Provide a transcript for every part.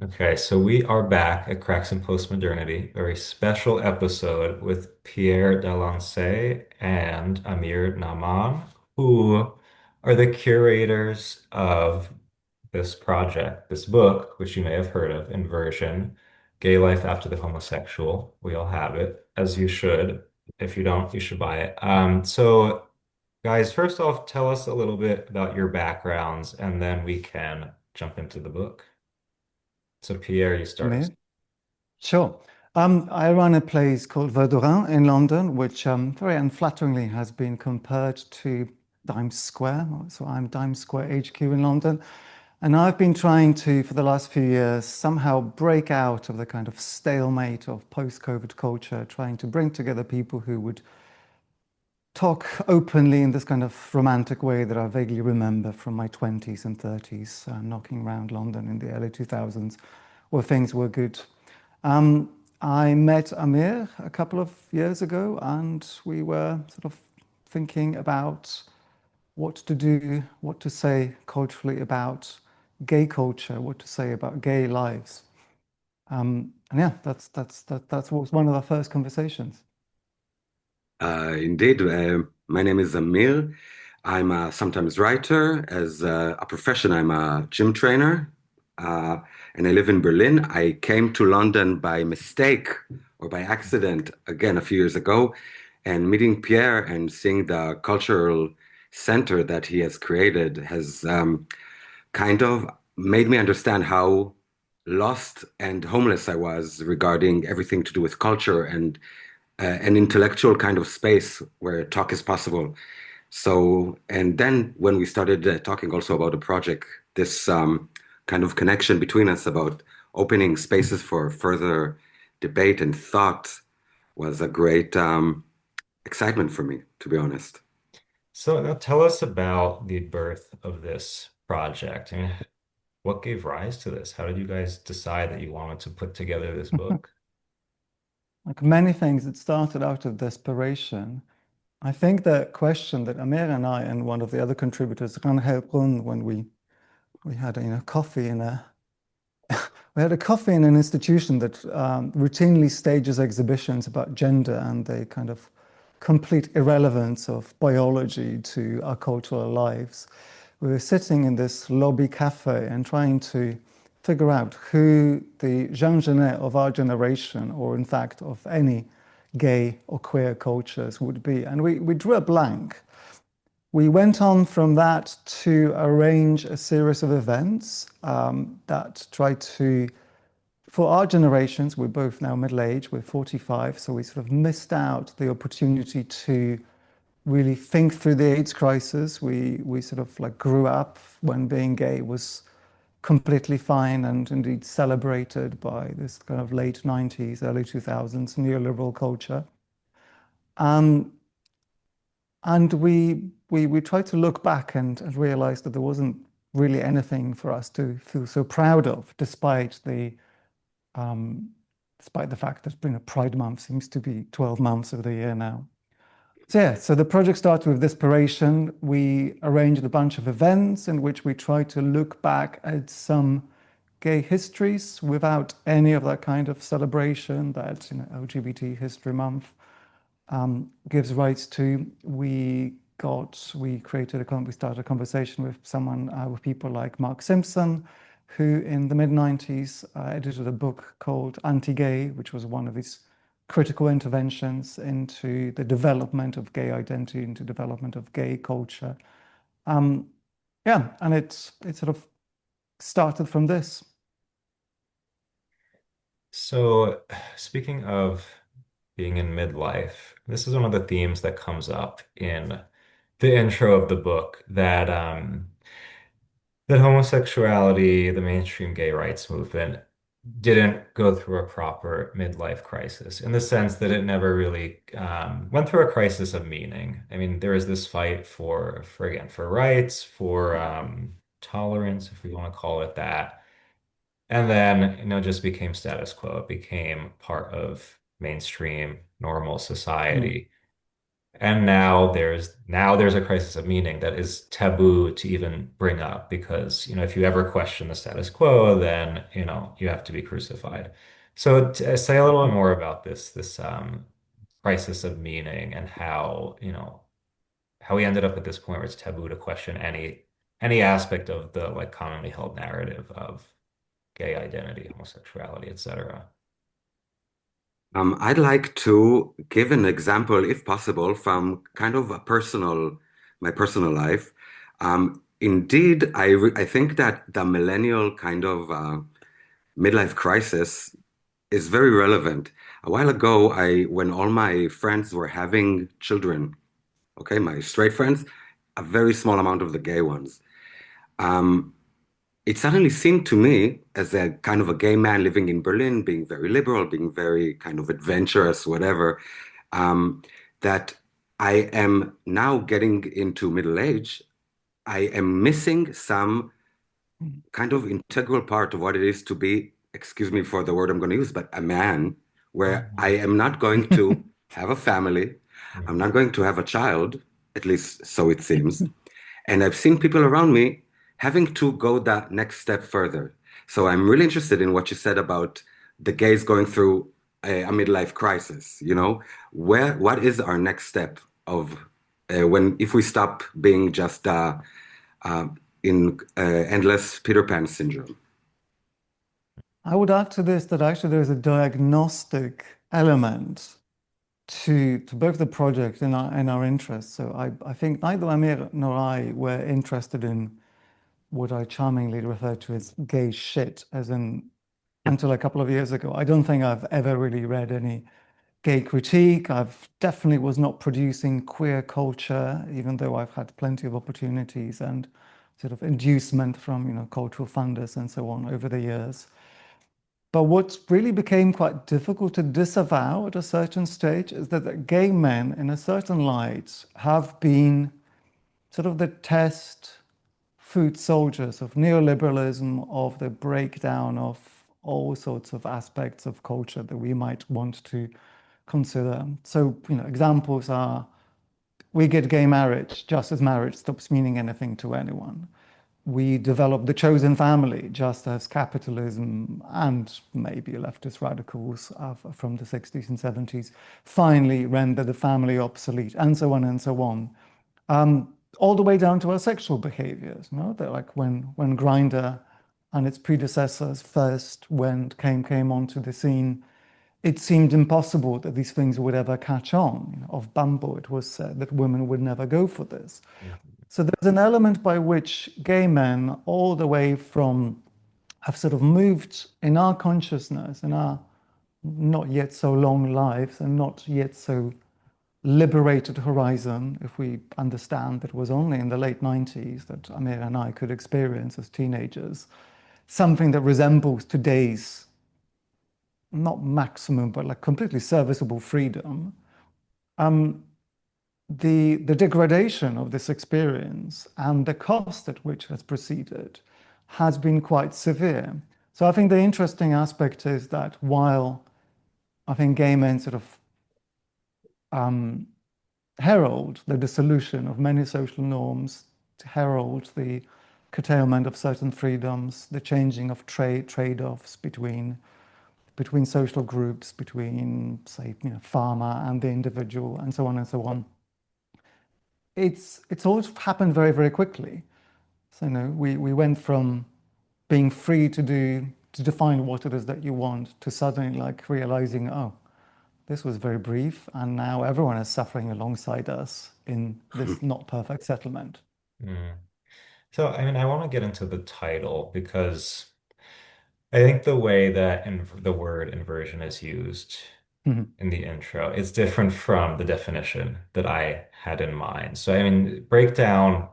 Okay, so we are back at Cracks in Postmodernity, a very special episode with Pierre Delancey and Amir Naaman, who are the curators of this project, this book, which you may have heard of, Inversion, Gay Life After the Homosexual. We all have it, as you should. If you don't, you should buy it. So guys, first off, tell us a little bit about your backgrounds, and then we can jump into the book. So Pierre, you start us. Amir? Sure. I run a place called Verdurin in London, which very unflatteringly has been compared to Times Square. So I'm Times Square HQ in London. And I've been trying to, for the last few years, somehow break out of the kind of stalemate of post-COVID culture, trying to bring together people who would talk openly in this kind of romantic way that I vaguely remember from my 20s and 30s, knocking around London in the early 2000s, where things were good. Um, I met Amir a couple of years ago, and we were sort of thinking about what to do, what to say culturally about gay culture, what to say about gay lives. And yeah, that was one of our first conversations. Indeed, my name is Amir. I'm a sometimes writer. As a profession, I'm a gym trainer, uh, and I live in Berlin. I came to London by mistake or by accident again a few years ago, and meeting Pierre and seeing the cultural center that he has created has kind of made me understand how lost and homeless I was regarding everything to do with culture and an intellectual kind of space where talk is possible. So, and then when we started talking also about the project, this kind of connection between us about opening spaces for further debate and thought was a great excitement for me, to be honest. So now tell us about the birth of this project. I mean, what gave rise to this? How did you guys decide that you wanted to put together this book? Like many things, it started out of desperation. I think the question that Amir and I and one of the other contributors, Ranhel Brunn, when we had coffee in a we had a coffee in an institution that routinely stages exhibitions about gender and the kind of complete irrelevance of biology to our cultural lives. We were sitting in this lobby cafe and trying to figure out who the Jean Genet of our generation, or in fact of any gay or queer cultures, would be. And we drew a blank. We went on from that to arrange a series of events that tried to, for our generations, we're both now middle-aged, we're 45, so we sort of missed out the opportunity to really think through the AIDS crisis. We sort of like grew up when being gay was completely fine and indeed celebrated by this kind of late 90s, early 2000s neoliberal culture. Um, and we tried to look back and realize that there wasn't really anything for us to feel so proud of, um, despite the fact that Pride Month seems to be 12 months of the year now. So yeah, so the project started with Desperation. We arranged a bunch of events in which we tried to look back at some gay histories without any of that kind of celebration that LGBT History Month gives rights to. We started a conversation with with people like Mark Simpson, who in the mid-90s edited a book called Anti-Gay, which was one of his critical interventions into the development of gay identity, into development of gay culture. Um, yeah, and it sort of started from this. So, speaking of being in midlife, this is one of the themes that comes up in the intro of the book that homosexuality, the mainstream gay rights movement, didn't go through a proper midlife crisis in the sense that it never really went through a crisis of meaning. I mean, there was this fight for again, for rights, for tolerance, if we want to call it that. And then, just became status quo. It became part of mainstream normal Mm. society. And now there's a crisis of meaning that is taboo to even bring up because, if you ever question the status quo, then, you have to be crucified. So say a little bit more about this crisis of meaning and how we ended up at this point where it's taboo to question any aspect of the like commonly held narrative of gay identity, homosexuality, etc. I'd like to give an example, if possible, from kind of my personal life. Indeed, I think that the millennial kind of midlife crisis is very relevant. A while ago, when all my friends were having children, okay, my straight friends, a very small amount of the gay ones. Um, it suddenly seemed to me, as a kind of a gay man living in Berlin, being very liberal, being very kind of adventurous, whatever, um, that I am now getting into middle age. I am missing some kind of integral part of what it is to be, excuse me for the word I'm going to use, but a man, where I Mhm. am not going to have a family. I'm Mhm. not going to have a child, at least so it seems. And I've seen people around me having to go that next step further. So I'm really interested in what you said about the gays going through a midlife crisis. What is our next step of if we stop being just uh, in endless Peter Pan syndrome? I would add to this that actually there's a diagnostic element to both the project and our interests. So I think neither Amir nor I were interested in what I charmingly refer to as gay shit, as in until a couple of years ago. I don't think I've ever really read any gay critique. I've definitely was not producing queer culture, even though I've had plenty of opportunities and sort of inducement from, cultural funders and so on over the years. But what really became quite difficult to disavow at a certain stage is that gay men, in a certain light, have been sort of the test foot soldiers of neoliberalism, of the breakdown of all sorts of aspects of culture that we might want to consider. So, examples are we get gay marriage just as marriage stops meaning anything to anyone. We develop the chosen family just as capitalism and maybe leftist radicals from the 60s and 70s finally render the family obsolete, and so on and so on. All the way down to our sexual behaviors, that like when Grindr and its predecessors first came onto the scene, it seemed impossible that these things would ever catch on. Of Bumble, it was said that women would never go for this. Mhm. So there's an element by which gay men, all the way from, have sort of moved in our consciousness, in our not yet so long lives, and not yet so liberated horizon, if we understand that it was only in the late 90s that Amir and I could experience as teenagers something that resembles today's not maximum, but like completely serviceable freedom. Um, the degradation of this experience and the cost at which has proceeded has been quite severe. So I think the interesting aspect is that while I think gay men sort of um, herald the dissolution of many social norms, to herald the curtailment of certain freedoms, the changing of trade-offs between social groups, between, say, farmer and the individual, and so on and so on. It's all happened very, very quickly. So, we went from being free to define what it is that you want to suddenly like realizing, oh, this was very brief, and now everyone is suffering alongside us in this not perfect settlement. Mm. So, I mean, I want to get into the title because I think the way that the word inversion is used Mhm. in the intro is different from the definition that I had in mind. So, I mean, break down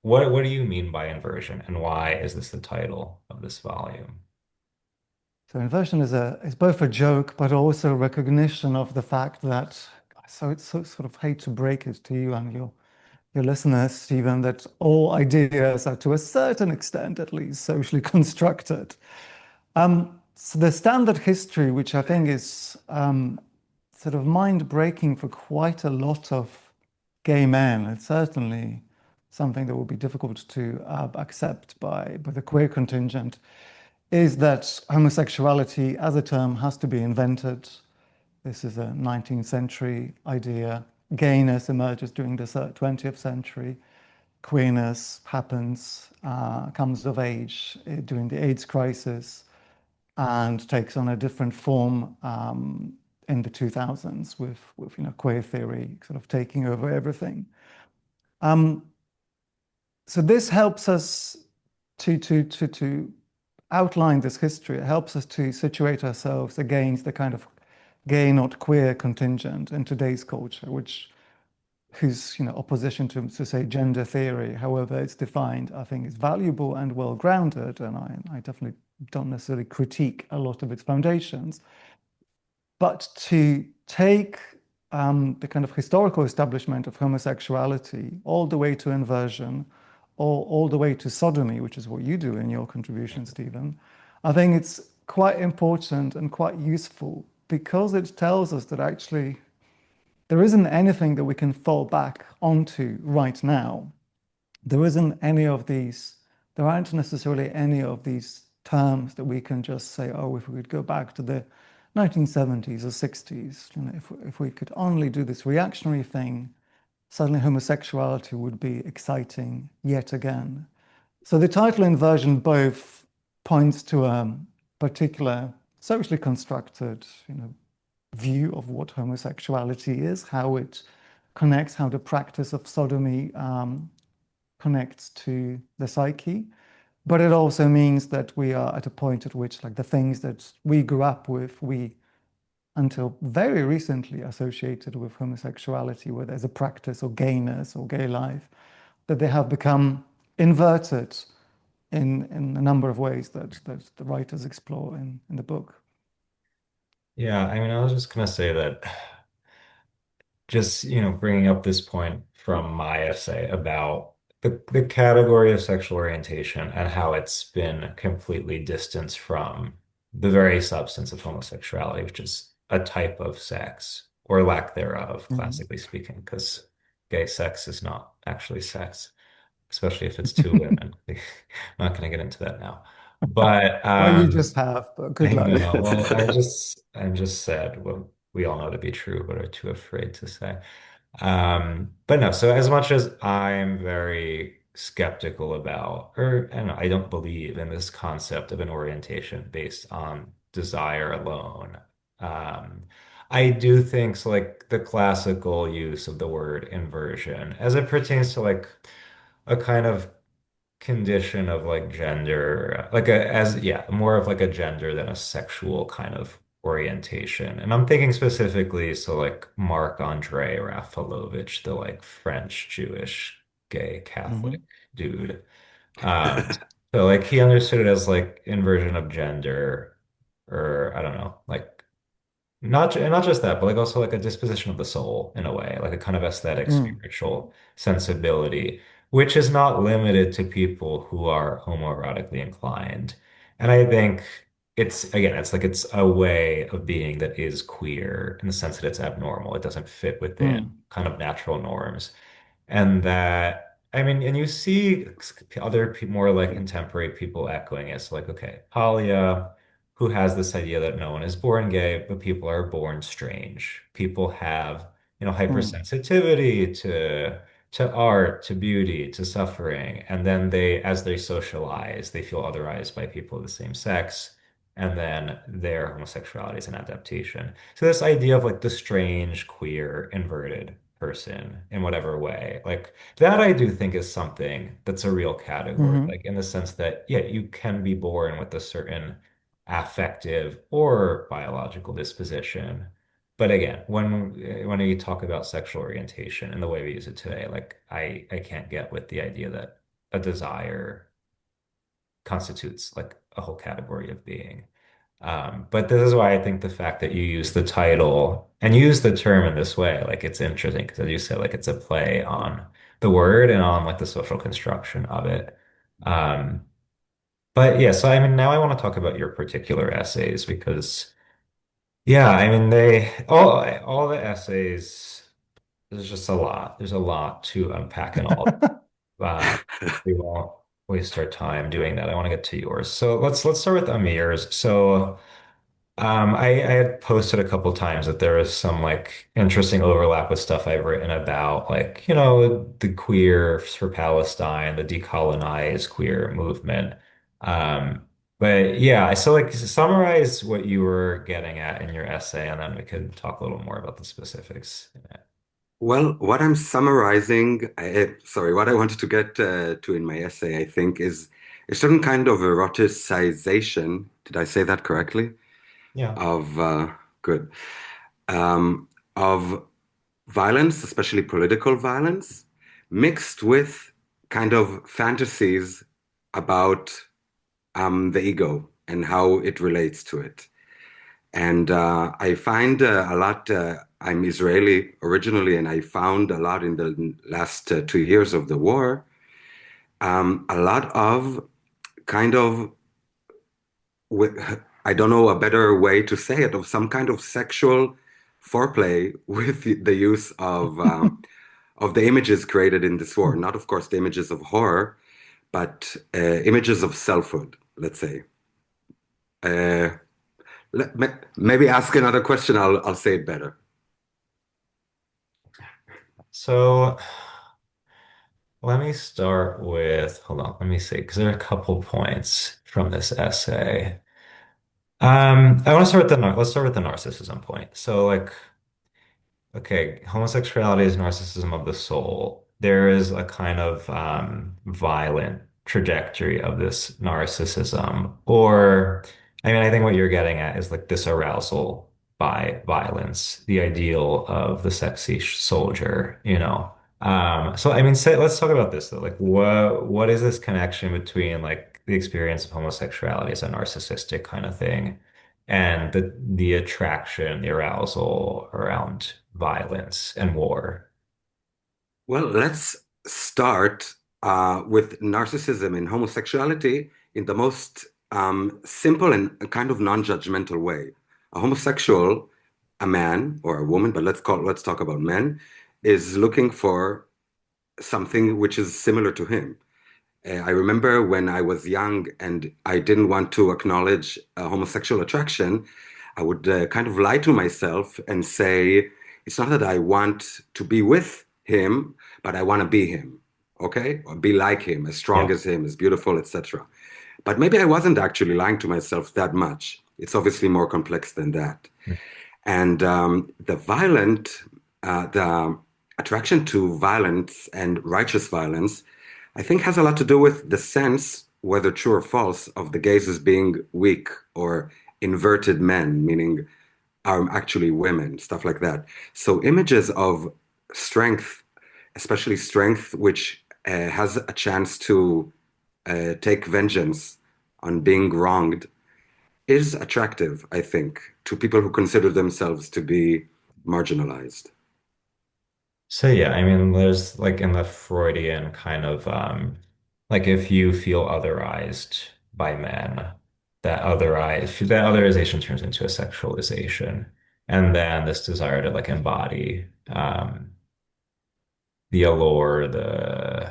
what do you mean by inversion and why is this the title of this volume? So inversion is both a joke, but also recognition of the fact that, so it's so sort of hate to break it to you and your listeners, Stephen, that all ideas are to a certain extent, at least, socially constructed. So the standard history, which I think is sort of mind-breaking for quite a lot of gay men. It's certainly something that will be difficult to accept by the queer contingent, is that homosexuality as a term has to be invented. This is a 19th century idea. Gayness emerges during the 20th century. Queerness happens, comes of age during the AIDS crisis and takes on a different form in the 2000s with queer theory sort of taking over everything. Um, so this helps us to outline this history. It helps us to situate ourselves against the kind of gay, not queer contingent in today's culture, which whose opposition to say gender theory, however it's defined, I think is valuable and well grounded, and I definitely don't necessarily critique a lot of its foundations. But to take the kind of historical establishment of homosexuality all the way to inversion, or all the way to sodomy, which is what you do in your contribution, Stephen, I think it's quite important and quite useful because it tells us that actually there isn't anything that we can fall back onto right now. There isn't any of these, there aren't necessarily any of these terms that we can just say, oh, if we could go back to the 1970s or 60s, if we could only do this reactionary thing, suddenly homosexuality would be exciting yet again. So the title Inversion both points to a particular socially constructed, view of what homosexuality is, how it connects, how the practice of sodomy connects to the psyche. But it also means that we are at a point at which, like, the things that we grew up with, we until very recently associated with homosexuality, whether as a practice or gayness or gay life, that they have become inverted in a number of ways that the writers explore in the book. Yeah, I mean, I was just gonna say that just, bringing up this point from my essay about the category of sexual orientation and how it's been completely distanced from the very substance of homosexuality, which is a type of sex or lack thereof, Mhm. classically speaking, because gay sex is not actually sex, especially if it's two women. I'm not going to get into that now. But Well, you just have, but good I luck. know. Well, I'm just sad what we all know to be true, but are too afraid to say. But no, so as much as I'm very skeptical about, or I don't know, I don't believe in this concept of an orientation based on desire alone. Um, I do think so, like the classical use of the word inversion as it pertains to like a kind of condition of like gender, like yeah, more of like a gender than a sexual kind of orientation. And I'm thinking specifically, so like Marc-André Rafalovich, the like French Jewish gay Catholic Mhm. dude. Um, so like he understood it as like inversion of gender, or I don't know, like not just that, but like also like a disposition of the soul in a way, like a kind of aesthetic, Mm, spiritual sensibility, which is not limited to people who are homoerotically inclined. And I think it's again, it's like it's a way of being that is queer in the sense that it's abnormal. It doesn't fit within mm, kind of natural norms. And that, I mean, and you see other more like contemporary people echoing it. So like, okay, Halia, who has this idea that no one is born gay, but people are born strange. People have, mm, hypersensitivity to art, to beauty, to suffering. And then they, as they socialize, they feel otherized by people of the same sex. And then their homosexuality is an adaptation. So this idea of like the strange, queer, inverted person in whatever way, like that I do think is something that's a real category, mhm, like in the sense that, yeah, you can be born with a certain affective or biological disposition. But again, when we talk about sexual orientation and the way we use it today, like I can't get with the idea that a desire constitutes like a whole category of being. But this is why I think the fact that you use the title and use the term in this way, like it's interesting because as you said, like it's a play on the word and on like the social construction of it. Um, but yeah, so I mean, now I want to talk about your particular essays because, yeah, I mean, they all the essays. there's just a lot. There's a lot to unpack and all. Uh, we won't waste our time doing that. I want to get to yours. So let's start with Amir's. So I had posted a couple times that there is some like interesting overlap with stuff I've written about, like, the queer for Palestine, the decolonized queer movement. Um, but yeah, I still like summarize what you were getting at in your essay, and then we could talk a little more about the specifics. Well, what I'm summarizing, sorry, what I wanted to get to in my essay, I think, is a certain kind of eroticization. Did I say that correctly? Yeah. Of good of violence, especially political violence, mixed with kind of fantasies about the ego and how it relates to it. And I find a lot, I'm Israeli originally, and I found a lot in the last 2 years of the war, a lot of kind of, I don't know a better way to say it, of some kind of sexual foreplay with the use of the images created in this war. Not, of course, the images of horror, but images of selfhood, let's say. Uh, Maybe ask another question. I'll say it better. So let me start with, hold on, let me see, because there are a couple points from this essay. I want to start with let's start with the narcissism point. So like, okay, homosexuality is narcissism of the soul. There is a kind of violent trajectory of this narcissism, or I mean, I think what you're getting at is like this arousal by violence, the ideal of the sexy soldier. So I mean, let's talk about this though. Like, what is this connection between like the experience of homosexuality as a narcissistic kind of thing? And the attraction, the arousal around violence and war. Well, let's start with narcissism and homosexuality in the most simple and kind of non-judgmental way. A homosexual, a man or a woman, but let's talk about men, is looking for something which is similar to him. I remember when I was young and I didn't want to acknowledge a homosexual attraction, I would kind of lie to myself and say, it's not that I want to be with him, but I want to be him, okay? Or be like him, as strong Yeah. as him, as beautiful, etc. But maybe I wasn't actually lying to myself that much. It's obviously more complex than that. And the attraction to violence and righteous violence, I think has a lot to do with the sense, whether true or false, of the gays as being weak or inverted men, meaning are actually women, stuff like that. So images of strength, especially strength which has a chance to take vengeance on being wronged, is attractive, I think, to people who consider themselves to be marginalized. So yeah, I mean, there's like in the Freudian kind of like if you feel otherized by men, that otherization turns into a sexualization. And then this desire to like embody the allure, the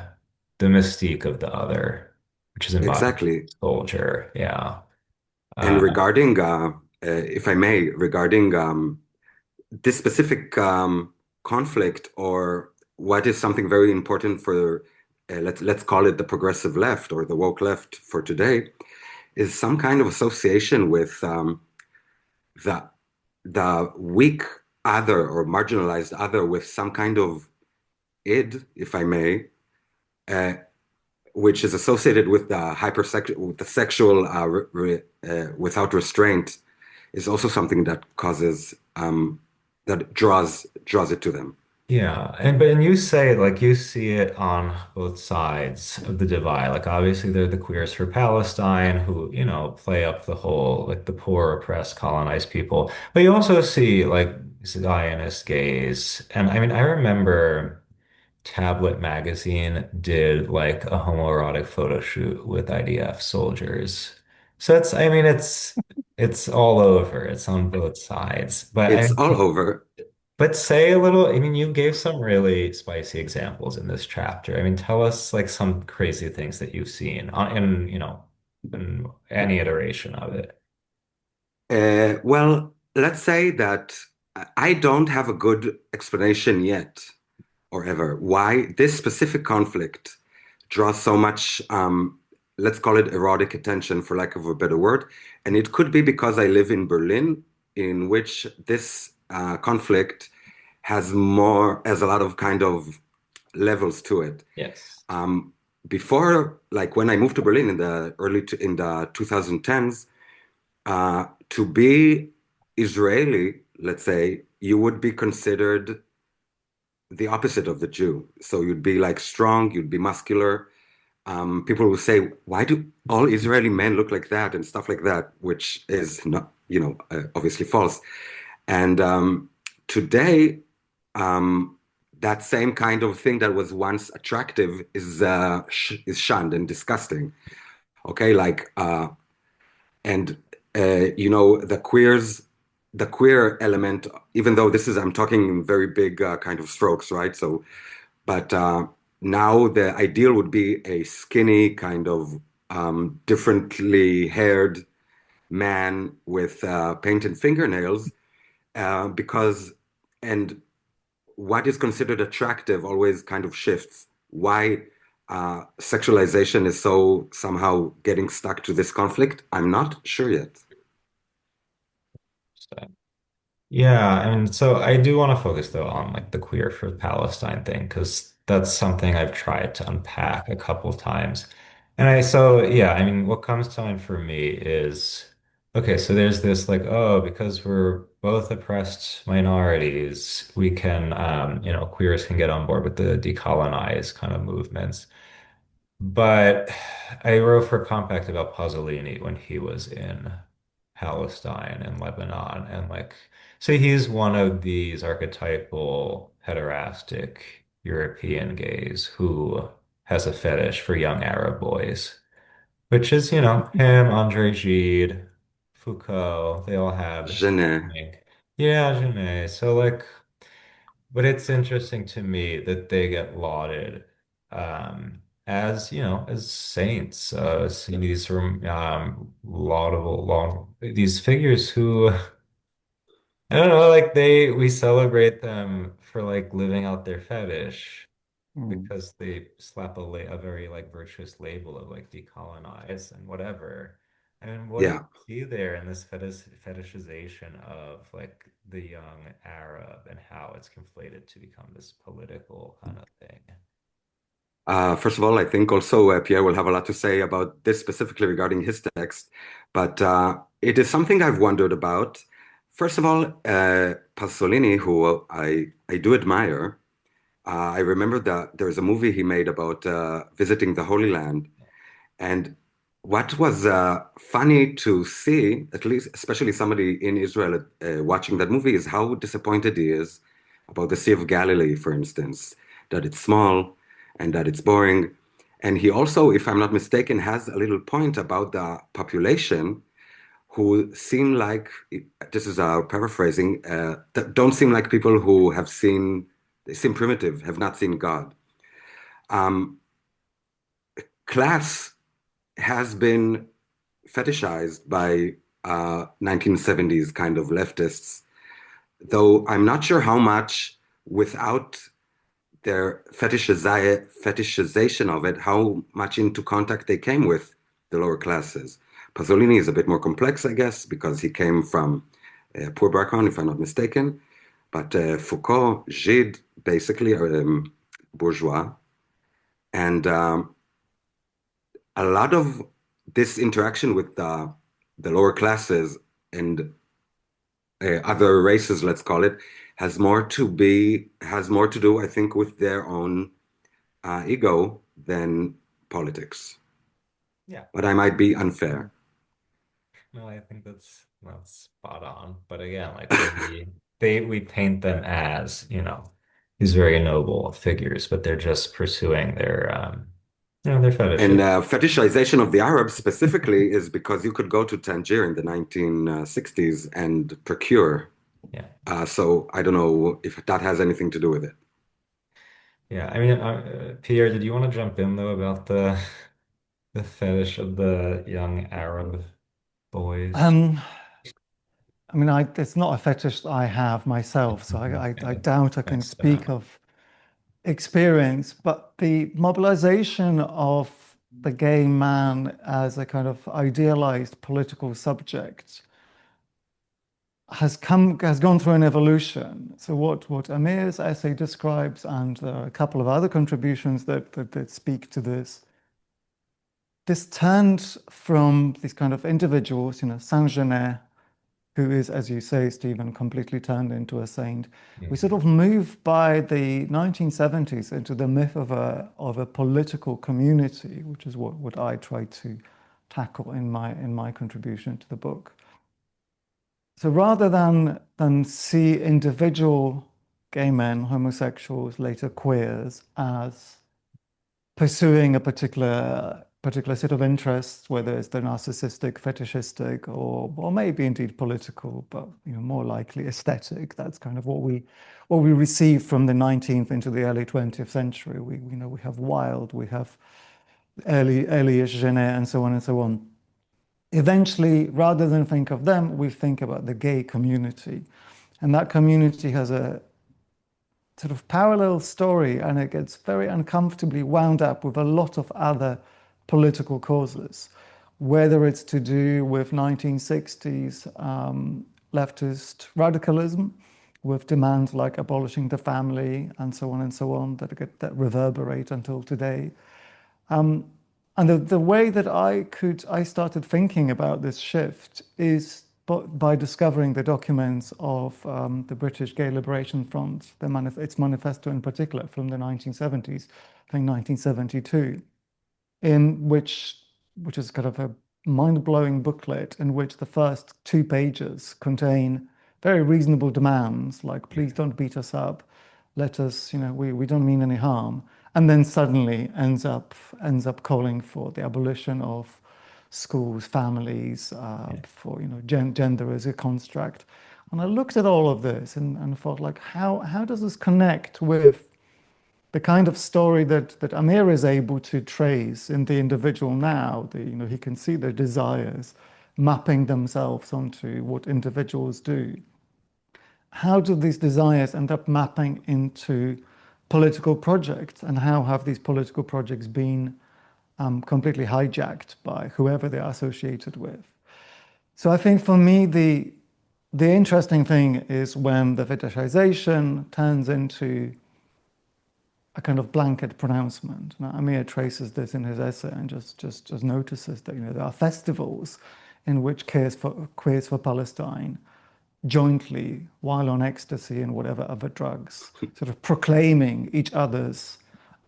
mystique of the other, which is embodied in Exactly. the soldier. Yeah. And Uh, regarding, if I may, regarding this specific conflict, or what is something very important for, let's call it the progressive left or the woke left for today, is some kind of association with the the weak other or marginalized other with some kind of id, if I may, uh, which is associated with the hypersexual, with the sexual without restraint, is also something that causes that draws it to them. Yeah, and you say like you see it on both sides of the divide. Like obviously they're the queers for Palestine who, play up the whole like the poor, oppressed, colonized people. But you also see like Zionist gays. And I mean, I remember Tablet Magazine did like a homoerotic photo shoot with IDF soldiers. So I mean, it's all over. It's on both sides. But I It's all over. But say a little, I mean, you gave some really spicy examples in this chapter. I mean, tell us like some crazy things that you've seen in any iteration of it. Well, let's say that I don't have a good explanation yet or ever why this specific conflict draws so much, let's call it erotic attention for lack of a better word. And it could be because I live in Berlin, in which this conflict has a lot of kind of levels to it. Yes. Um, Before, like when I moved to Berlin in in the 2010s, to be Israeli, let's say, you would be considered the opposite of the Jew. So you'd be like strong, you'd be muscular. People will say, "Why do all Israeli men look like that?" and stuff like that, which is not, obviously false. And today, um, that same kind of thing that was once attractive is shunned and disgusting. Okay, like and the queer element, even though this is I'm talking in very big kind of strokes, right? So, but now the ideal would be a skinny kind of differently haired man with painted fingernails, because and what is considered attractive always kind of shifts. Why sexualization is so somehow getting stuck to this conflict, I'm not sure yet. Yeah, and so I do want to focus though on like the queer for Palestine thing because that's something I've tried to unpack a couple times. And yeah, I mean, what comes to mind for me is okay, so there's this like, oh, because we're both oppressed minorities, we can queers can get on board with the decolonize kind of movements. But I wrote for Compact about Pasolini when he was in Palestine and Lebanon. And like, so he's one of these archetypal pederastic European gays who has a fetish for young Arab boys, which is, him, Andre Gide, Foucault, they all have this Genet. thing. Yeah, Genet. So like, but it's interesting to me that they get lauded as, as saints, these laudable, long, these figures who, I don't know, like we celebrate them for like living out their fetish Mm. because they slap a very like virtuous label of like decolonize and whatever. And what do you Yeah. see there in this fetishization of like the young Arab and how it's conflated to become this political kind of thing? First of all, I think also Pierre will have a lot to say about this specifically regarding his text, but it is something I've wondered about. First of all, Pasolini, who I do admire, I remember that there is a movie he made about visiting the Holy Land. And what was funny to see, at least, especially somebody in Israel watching that movie, is how disappointed he is about the Sea of Galilee, for instance, that it's small and that it's boring. And he also, if I'm not mistaken, has a little point about the population who seem like, this is paraphrasing, don't seem like people who have seen, they seem primitive, have not seen God. Um, Class has been fetishized by 1970s kind of leftists, though I'm not sure how much without their fetishization of it, how much into contact they came with the lower classes. Pasolini is a bit more complex, I guess, because he came from a poor background, if I'm not mistaken. But Foucault, Gide, basically are bourgeois. And a lot of this interaction with the lower classes and other races, let's call it, has more to do, I think, with their own ego than politics. Yeah. But I might be unfair. No, I think that's spot on. But again, like we paint them as, these very noble figures, but they're just pursuing their And fetishes. fetishization of the Arabs specifically is because you could go to Tangier in the 1960s and procure. Yeah. So I don't know if that has anything to do with it. Yeah. I mean, Pierre, did you want to jump in though about the fetish of the young Arab boys? Um, I mean, it's not a fetish that I have myself, so I Okay. doubt I can Nice to know. speak of experience, but the mobilization of the gay man as a kind of idealized political subject has gone through an evolution. So what Amir's essay describes, and there are a couple of other contributions that speak to this turned from these kind of individuals, Saint-Genet, who is, as you say, Stephen, completely turned into a saint. We sort Mhm. of moved by the 1970s into the myth of a political community, which is what I try to tackle in my contribution to the book. So rather than see individual gay men, homosexuals, later queers, as pursuing a particular set of interests, whether it's the narcissistic, fetishistic, or maybe indeed political, but more likely aesthetic. That's kind of what we receive from the 19th into the early 20th century. We have Wilde, we have early-ish Genet, and so on and so on. Eventually, rather than think of them, we think about the gay community. And that community has a sort of parallel story, and it gets very uncomfortably wound up with a lot of other political causes, whether it's to do with 1960s leftist radicalism, with demands like abolishing the family and so on that reverberate until today. Um, and the way that I started thinking about this shift is by discovering the documents of the British Gay Liberation Front, its manifesto in particular from the 1970s, I think 1972, in which is kind of a mind-blowing booklet in which the first 2 pages contain very reasonable demands like, please don't beat us up, let us, we don't mean any harm, and then suddenly ends up calling for the abolition of schools, families, Yeah. for gender as a construct. And I looked at all of this and thought, like, how does this connect with the kind of story that Amir is able to trace in the individual now? He can see their desires mapping themselves onto what individuals do. How do these desires end up mapping into political projects, and how have these political projects been completely hijacked by whoever they are associated with? So I think for me, the interesting thing is when the fetishization turns into a kind of blanket pronouncement. Now, Amir traces this in his essay and just notices that there are festivals in which queers for Palestine jointly, while on ecstasy and whatever other drugs, sort of proclaiming each other's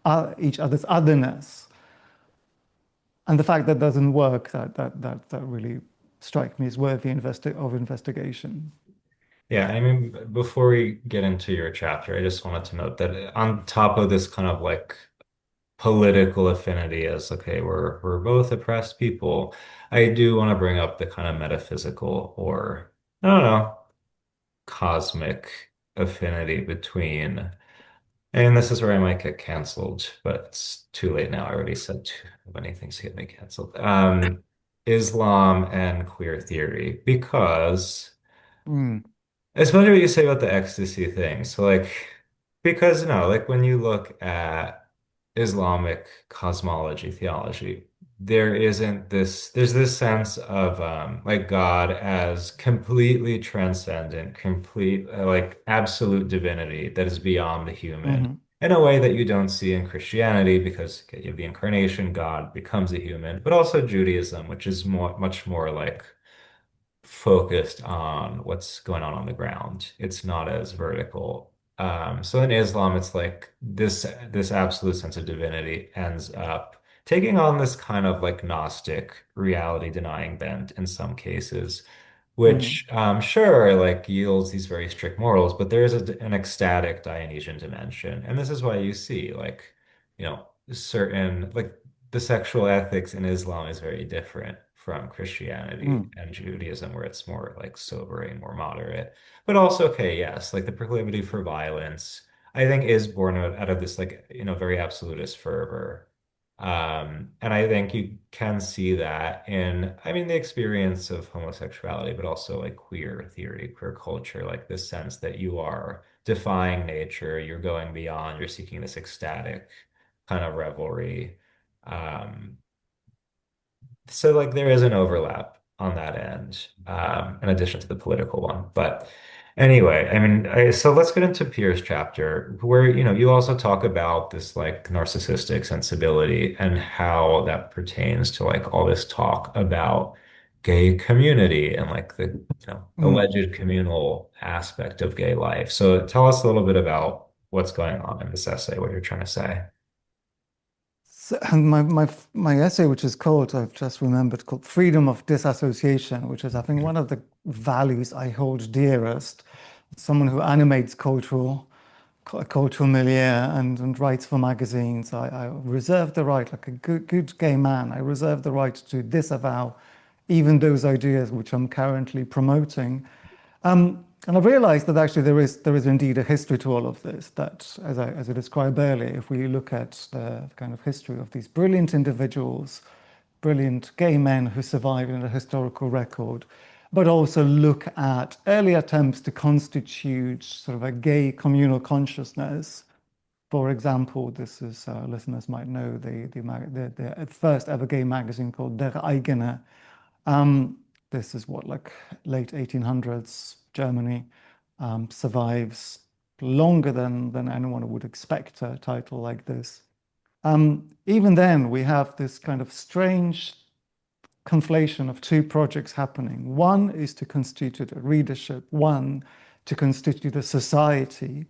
otherness. And the fact that doesn't work, that really strikes me as worthy of investigation. Yeah, I mean, before we get into your chapter, I just wanted to note that on top of this kind of like political affinity as okay, we're both oppressed people, I do want to bring up the kind of metaphysical or I don't know, cosmic affinity between, and this is where I might get canceled, but it's too late now. I already said too many things to get me canceled. Islam and queer theory, because Mm, especially what you say about the ecstasy thing. So like, because no, like when you look at Islamic cosmology, theology, there's this sense of like God as completely transcendent, complete, like absolute divinity that is beyond the human mhm, in a way that you don't see in Christianity because okay, you have the incarnation, God becomes a human, but also Judaism, which is much more like focused on what's going on the ground. It's not as vertical. So in Islam, it's like this absolute sense of divinity ends up taking on this kind of like Gnostic reality denying bent in some cases, mhm, which sure like yields these very strict morals, but there is an ecstatic Dionysian dimension, and this is why you see like certain like the sexual ethics in Islam is very different from Christianity Mm. and Judaism, where it's more like sobering, more moderate. But also, okay, yes, like the proclivity for violence, I think is born out of this like, very absolutist fervor. And I think you can see that in, I mean, the experience of homosexuality, but also like queer theory, queer culture, like this sense that you are defying nature, you're going beyond, you're seeking this ecstatic kind of revelry. Um, so like there is an overlap on that end, in addition to the political one. But anyway, I mean, so let's get into Pierre's chapter where, you also talk about this like narcissistic sensibility and how that pertains to like all this talk about gay community and like the, Mm. alleged communal aspect of gay life. So tell us a little bit about what's going on in this essay, what you're trying to say. So, and my essay, which is called, I've just remembered, called Freedom of Disassociation, which is, I think, one of the values I hold dearest. Someone who animates cultural milieu and writes for magazines. I reserve the right, like a good gay man, I reserve the right to disavow even those ideas which I'm currently promoting. And I've realized that actually there is indeed a history to all of this, that as I described earlier, if we look at the kind of history of these brilliant individuals, brilliant gay men who survive in the historical record, but also look at early attempts to constitute sort of a gay communal consciousness. For example, this is, listeners might know, the first ever gay magazine called Der Eigene. Um, this is what, like late 1800s Germany, survives longer than anyone would expect a title like this. Even then, we have this kind of strange conflation of two projects happening. One is to constitute a readership, one to constitute a society,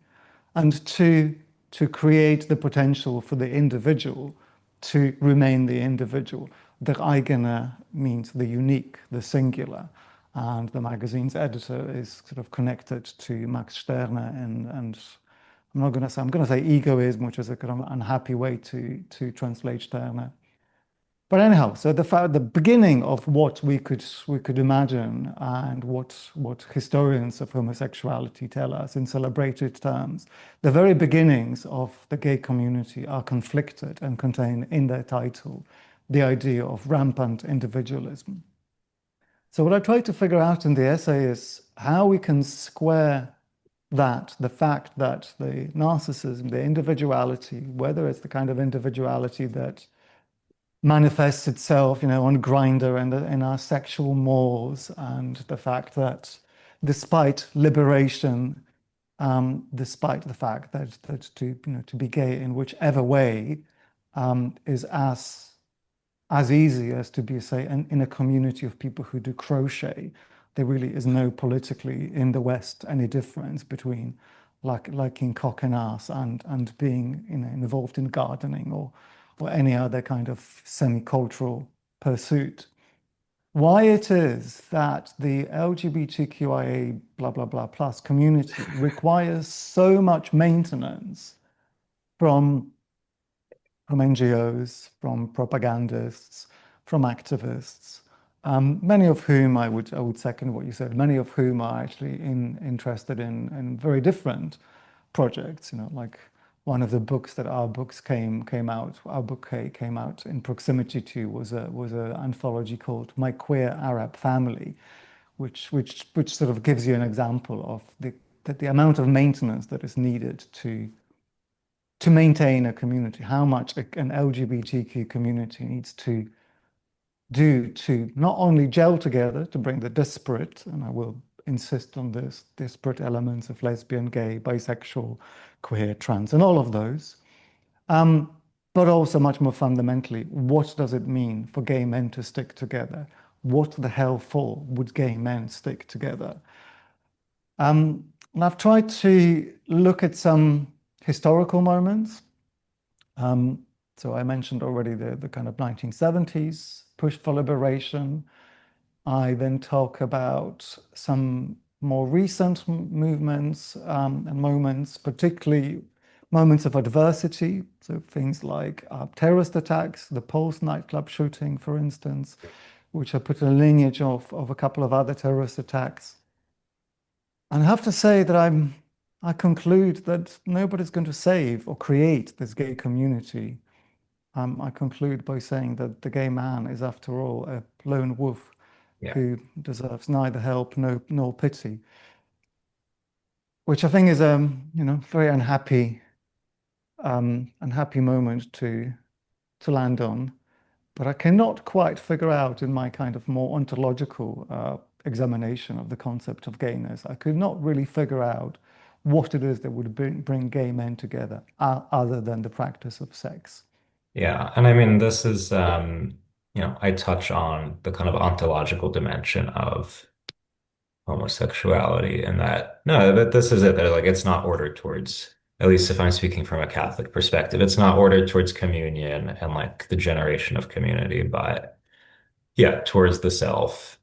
and two, to create the potential for the individual to remain the individual. Der eigene means the unique, the singular. And the magazine's editor is sort of connected to Max Stirner and I'm going to say egoism, which is a kind of unhappy way to translate Stirner. But anyhow, so the beginning of what we could imagine and what historians of homosexuality tell us in celebrated terms, the very beginnings of the gay community are conflicted and contain in their title the idea of rampant individualism. So what I try to figure out in the essay is how we can square that, the fact that the narcissism, the individuality, whether it's the kind of individuality that manifests itself, on Grindr and in our sexual mores, and the fact that despite liberation, despite the fact that to be gay in whichever way is as easy as to be, say, in a community of people who do crochet. There really is no politically in the West any difference between liking cock and ass and being involved in gardening or any other kind of semi-cultural pursuit. Why it is that the LGBTQIA blah blah blah plus community requires so much maintenance from NGOs, from propagandists, from activists, many of whom I would second what you said, many of whom are actually interested in very different projects. Like one of the books that our book came out in proximity to was a anthology called My Queer Arab Family, which sort of gives you an example of the amount of maintenance that is needed to maintain a community, how much an LGBTQ community needs to do to not only gel together to bring the disparate, and I will insist on this, disparate elements of lesbian, gay, bisexual, queer, trans, and all of those, um, but also much more fundamentally, what does it mean for gay men to stick together? What the hell for would gay men stick together? And I've tried to look at some historical moments. Um, so I mentioned already the kind of 1970s push for liberation. I then talk about some more recent movements and moments, particularly moments of adversity. So things like terrorist attacks, the Pulse nightclub shooting, for instance, which I put in a lineage of a couple of other terrorist attacks. And I have to say that I conclude that nobody's going to save or create this gay community. I conclude by saying that the gay man is, after all, a lone wolf Yeah. who deserves neither help nor pity, which I think is very unhappy moment to land on. But I cannot quite figure out in my kind of more ontological examination of the concept of gayness, I could not really figure out what it is that would bring gay men together other than the practice of sex. Yeah. And I mean, this is, I touch on the kind of ontological dimension of homosexuality and that, no, but this is it. That like, it's not ordered towards, at least if I'm speaking from a Catholic perspective, it's not ordered towards communion and like the generation of community, but yeah, towards the self.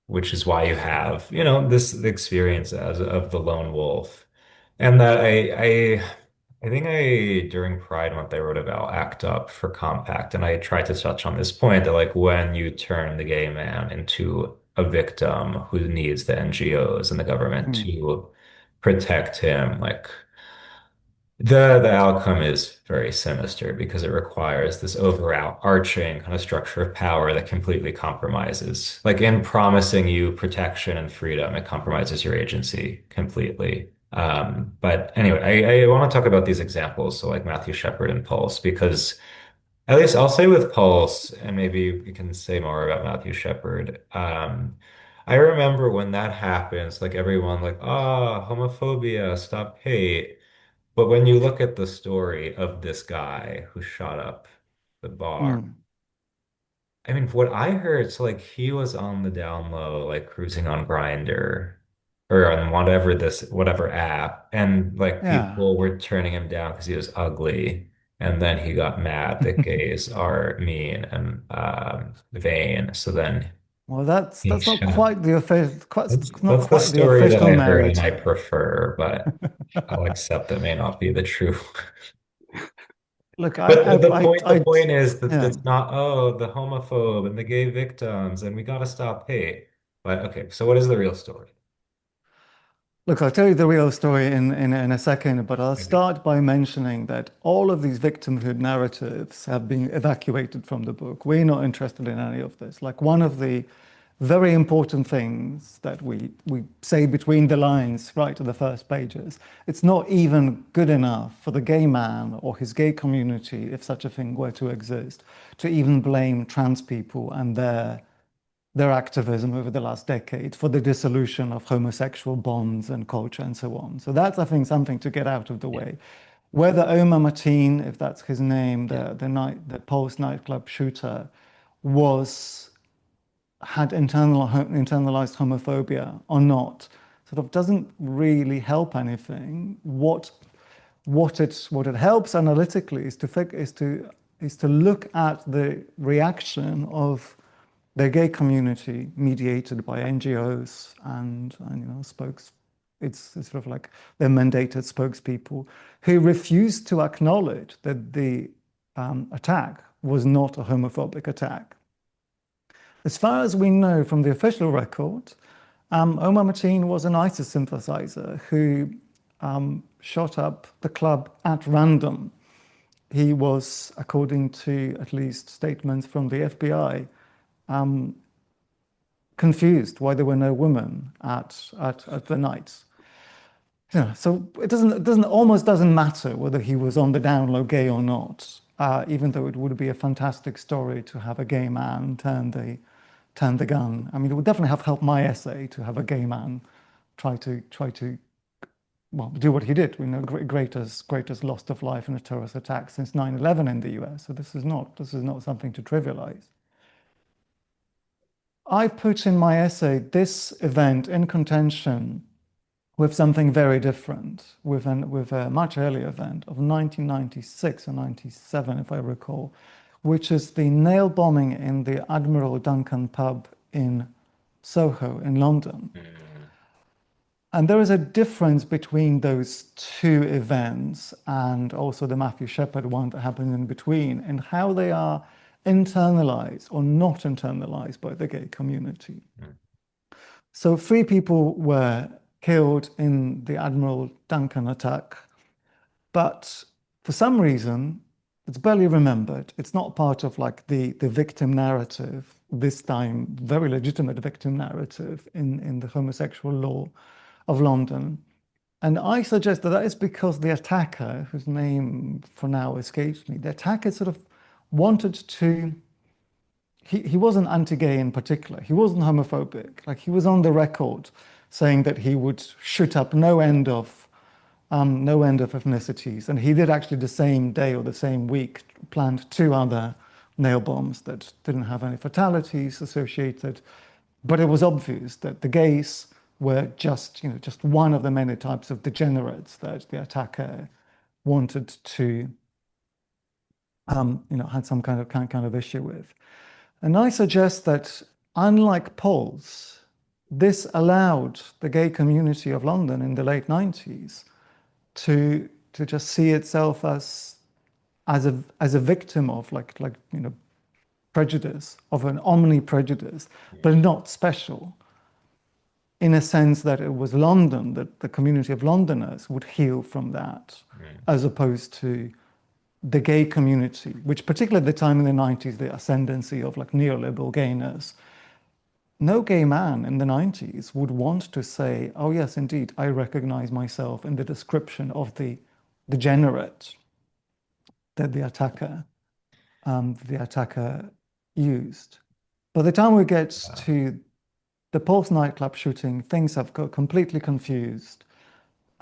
Which is why you have, this experience as of the lone wolf. And that I think during Pride Month I wrote about ACT UP for Compact, and I tried to touch on this point that like when you turn the gay man into a victim who needs the NGOs and the government Mm. to protect him, like the outcome is very sinister because it requires this overarching kind of structure of power that completely compromises, like in promising you protection and freedom, it compromises your agency completely. But anyway, I want to talk about these examples, so like Matthew Shepard and Pulse, because at least I'll say with Pulse, and maybe we can say more about Matthew Shepard. I remember when that happens, like everyone, like, homophobia, stop hate. But when you look at the story of this guy who shot up the bar, Mm. I mean, what I heard, so like he was on the down low, like cruising on Grindr or on whatever app, and like Yeah. people were turning him down because he was ugly. And then he got mad that gays are mean and vain. So then Well, that's he that's not shot. quite the official, not That's the quite the story that official I heard and I narrative. prefer, but I'll accept that may not be the truth. Look, But the I, point is that yeah. it's not, oh, the homophobe and the gay victims, and we got to stop hate. But okay, so what is the real story? Look, I'll tell you the real story in a second, but I'll Okay. start by mentioning that all of these victimhood narratives have been evacuated from the book. We're not interested in any of this. Like one of the very important things that we say between the lines, right to the first pages, it's not even good enough for the gay man or his gay community, if such a thing were to exist, to even blame trans people and their activism over the last decade for the dissolution of homosexual bonds and culture and so on. So that's, I think, something to get out of the Yeah, way. Whether Omar Mateen, if that's his name, yeah, the Pulse nightclub shooter, was had internalized homophobia or not, sort of doesn't really help anything. What it helps analytically is to look at the reaction of the gay community mediated by NGOs and spokes. It's sort of like their mandated spokespeople who refused to acknowledge that the attack was not a homophobic attack. As far as we know from the official record, Omar Mateen was an ISIS sympathizer who shot up the club at random. He was, according to at least statements from the FBI, confused why there were no women at the night. Yeah, so it almost doesn't matter whether he was on the down low gay or not, even though it would be a fantastic story to have a gay man turn the gun. I mean, it would definitely have helped my essay to have a gay man try to well do what he did. We know greatest loss of life in a terrorist attack since 9/11 in the US. So this is not something to trivialize. I put in my essay this event in contention with something very different, with a much earlier event of 1996 or 97, if I recall, which is the nail bombing in the Admiral Duncan pub in Soho in London. mm, And there is a difference between those two events and also the Matthew Shepard one that happened in between, and how they are internalized or not internalized by the gay community. Mm. So 3 people were killed in the Admiral Duncan attack, but for some reason, it's barely remembered. It's not part of like the victim narrative, this time very legitimate victim narrative in the homosexual law of London. And I suggest that that is because the attacker, whose name for now escapes me, the attacker sort of wanted to, he wasn't anti-gay in particular. He wasn't homophobic. Like he was on the record saying that he would shoot up no end of ethnicities. And he did actually the same day or the same week planned 2 other nail bombs that didn't have any fatalities associated. But it was obvious that the gays were just, just one of the many types of degenerates that the attacker wanted to, had some kind of issue with. And I suggest that, unlike Poles, this allowed the gay community of London in the late 90s to just see itself as a victim of prejudice, of an omni prejudice, but not special, in a sense that it was London, that the community of Londoners would heal from that, as opposed to the gay community, which particularly at the time in the 90s, the ascendancy of like neoliberal gayness, no gay man in the 90s would want to say, oh yes, indeed, I recognize myself in the description of the degenerate that the attacker used. By the time we get to the Pulse nightclub shooting, things have got completely confused.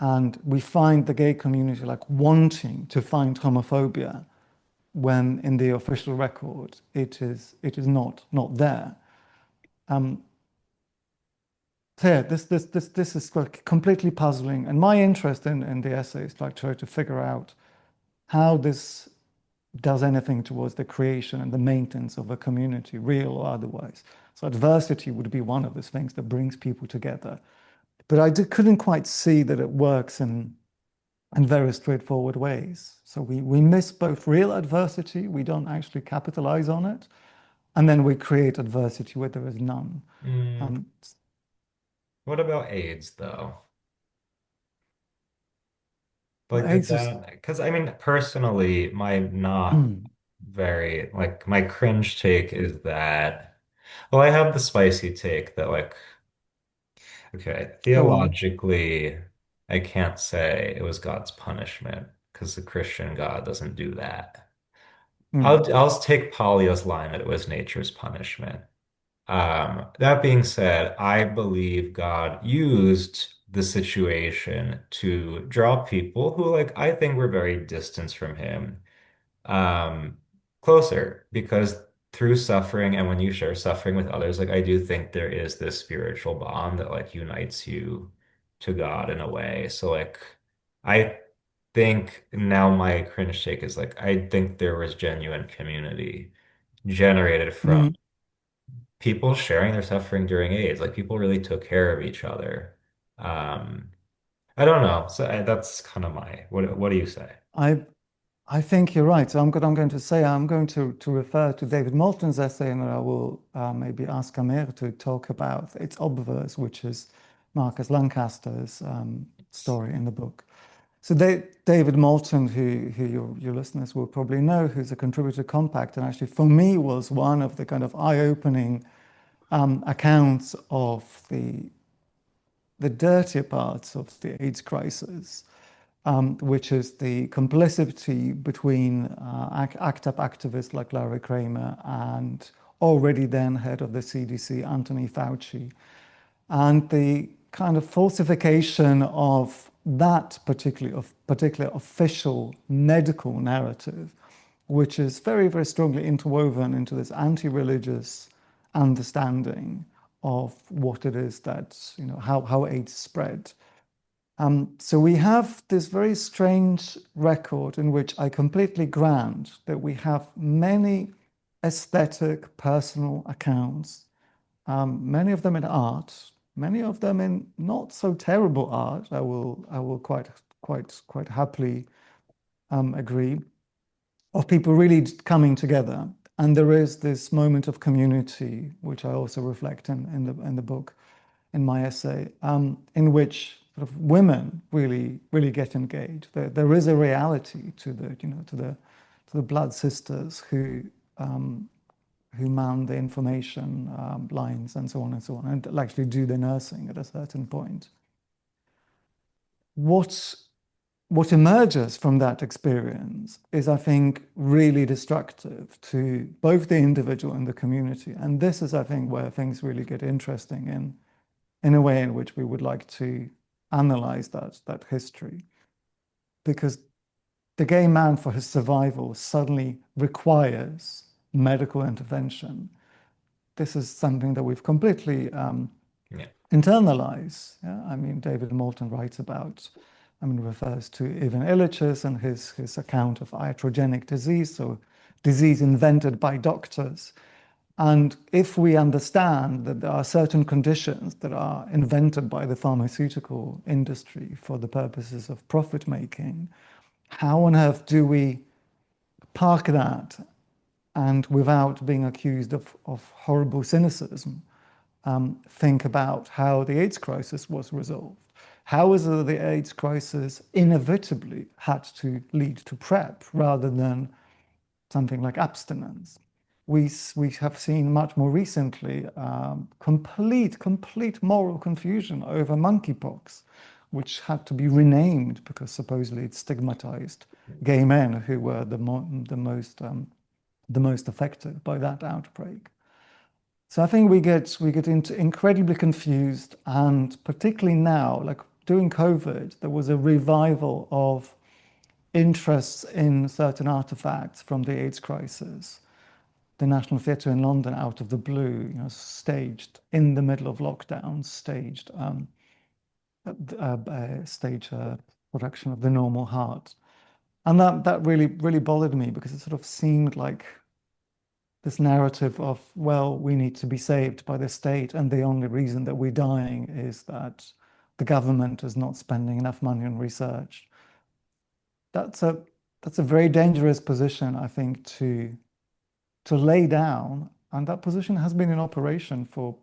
And we find the gay community like wanting to find homophobia when in the official record it is not there. So yeah, this is like completely puzzling. And my interest in the essay is like try to figure out how this does anything towards the creation and the maintenance of a community, real or otherwise. So adversity would be one of those things that brings people together. But I couldn't quite see that it works in very straightforward ways. So we miss both real adversity, we don't actually capitalize on it, and then we create adversity where there is none. Mm. What about AIDS, though? Like, did AIDS is, that? Because I mean, personally, my not very, like, my cringe take is that, well, I have the spicy take that, like, okay, go on. theologically, I can't say it was God's punishment because the Christian God doesn't do that. Mm. I'll take Polya's line that it was nature's punishment. That being said, I believe God used the situation to draw people who, like, I think were very distant from him, um, closer because through suffering and when you share suffering with others, like, I do think there is this spiritual bond that, like, unites you to God in a way. So, like, I think now my cringe take is like, I think there was genuine community generated from Mm. people sharing their suffering during AIDS. Like people really took care of each other. Um, I don't know. So that's kind of my, what do you say? I I think you're right. So I'm going to say I'm going to refer to David Moulton's essay, and I will maybe ask Amir to talk about its obverse, which is Marcus Lancaster's story in the book. So David Moulton, who your listeners will probably know, who's a contributor to Compact, and actually for me was one of the kind of eye-opening accounts of the dirtier parts of the AIDS crisis, which is the complicity between ACT UP activists like Larry Kramer and already then head of the CDC, Anthony Fauci, and the kind of falsification of that particular official medical narrative, which is very, very strongly interwoven into this anti-religious understanding of what it is that, how AIDS spread. So we have this very strange record in which I completely grant that we have many aesthetic, personal accounts, many of them in art, many of them in not so terrible art. I will quite happily agree, of people really coming together And there is this moment of community, which I also reflect in the book, in my essay, in which sort of women really get engaged. There is a reality to the, to the blood sisters um, who man the information lines and so on and so on, and actually do the nursing at a certain point. What what emerges from that experience is, I think, really destructive to both the individual and the community. And this is, I think, where things really get interesting in a way in which we would like to analyze that history. Because the gay man, for his survival, suddenly requires medical intervention. This is something that we've completely Yeah. internalize. Yeah? I mean, David Moulton writes about, refers to Ivan Illich's and his account of iatrogenic disease, so disease invented by doctors. And if we understand that there are certain conditions that are invented by the pharmaceutical industry for the purposes of profit making, how on earth do we park that and, without being accused of horrible cynicism, think about how the AIDS crisis was resolved? How is it the AIDS crisis inevitably had to lead to PrEP rather than something like abstinence? We have seen much more recently complete moral confusion over monkeypox, which had to be renamed because supposedly it stigmatized gay men who were the most affected by that outbreak. So I think we get into incredibly confused, and particularly now, like during COVID, there was a revival of interests in certain artifacts from the AIDS crisis. The National Theatre in London, out of the blue, staged in the middle of lockdown, staged a production of The Normal Heart, and that really bothered me because it sort of seemed like this narrative of, well, we need to be saved by the state, and the only reason that we're dying is that the government is not spending enough money on research. That's a that's a very dangerous position, I think, to lay down, and that position has been in operation for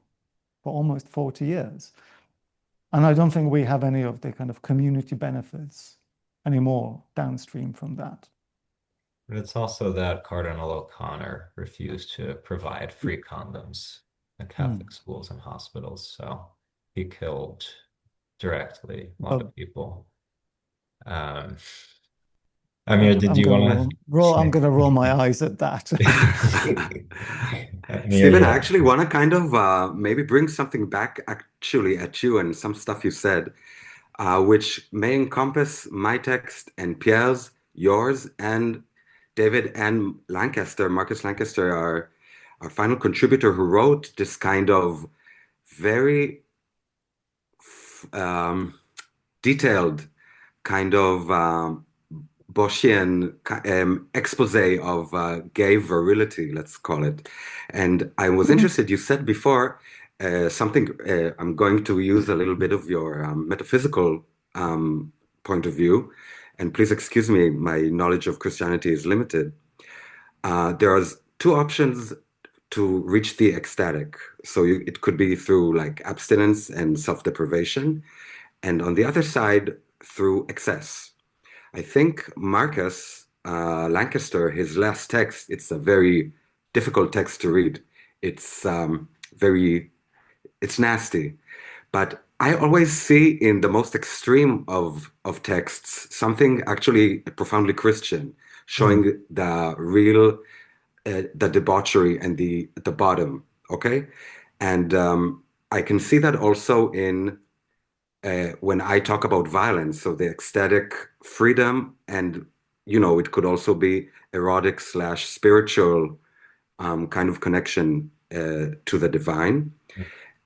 almost 40 years. And I don't think we have any of the kind of community benefits anymore downstream from that. But it's also that Cardinal O'Connor refused to provide free condoms in Mm. Catholic schools and hospitals. So he killed directly a lot Well, of people. Um, Amir, did I'm you gonna want I'm to? gonna roll my eyes at that. Amir, Stephen, I yeah. actually want to kind of maybe bring something back actually at you and some stuff you said, which may encompass my text and Pierre's, yours, and David and Lancaster, Marcus Lancaster, our final contributor who wrote this kind of very um, detailed kind of Boschian expose of gay virility, let's call it. And I was interested, you said before something, I'm going to use a little bit of your metaphysical um, point of view. And please excuse me, my knowledge of Christianity is limited. There are two options to reach the ecstatic. So it could be through like abstinence and self-deprivation, and on the other side, through excess. I think Marcus Lancaster, his last text, it's a very difficult text to read. It's very, it's nasty. But I always see in the most extreme of texts something actually profoundly Christian, Hmm. showing the real, the debauchery and the bottom. Okay, and I can see that also in when I talk about violence, so the ecstatic freedom, and it could also be erotic slash spiritual kind of connection to the divine.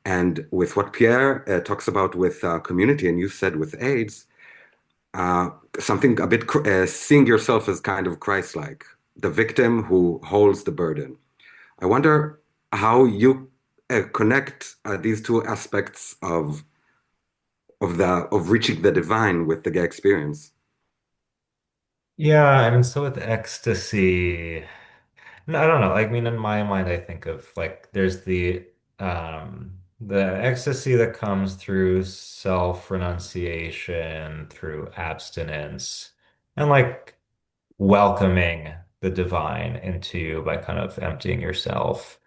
And with what Pierre talks about with community, and you said with AIDS, uh, something a bit seeing yourself as kind of Christ-like, the victim who holds the burden. I wonder how you connect these two aspects of reaching the divine with the gay experience. Yeah, and so with ecstasy. No, I don't know. Like, I mean, in my mind, I think of like there's the ecstasy that comes through self-renunciation, through abstinence, and like welcoming the divine into you by kind of emptying yourself.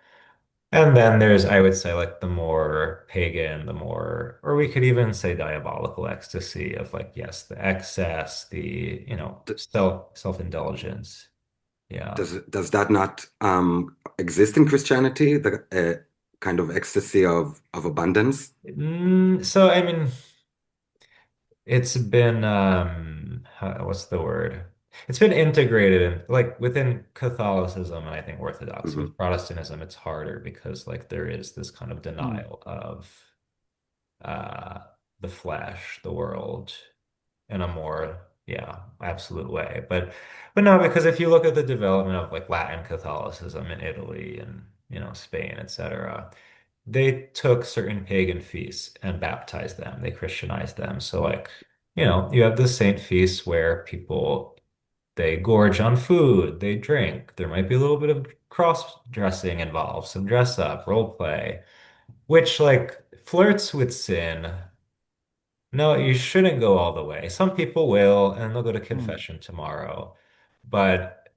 And then there's, I would say, like the more pagan, the more, or we could even say diabolical ecstasy of like, yes, the excess, the, D- self-indulgence. Yeah. does that not exist in Christianity? The kind of ecstasy of abundance? So I mean, it's been what's the word? It's been integrated in like within Catholicism and I think Orthodoxy. Hmm. With Protestantism, it's harder because like there is this kind of Mm. denial of uh the flesh, the world in a more, yeah, absolute way. But no, because if you look at the development of like Latin Catholicism in Italy and Spain, etc., they took certain pagan feasts and baptized them. They Christianized them. So like, you have the saint feasts where people they gorge on food, they drink. There might be a little bit of cross-dressing involved, some dress up, role play, which like flirts with sin. No, you shouldn't go all the way. Some people will, and they'll go to Mm. confession tomorrow. But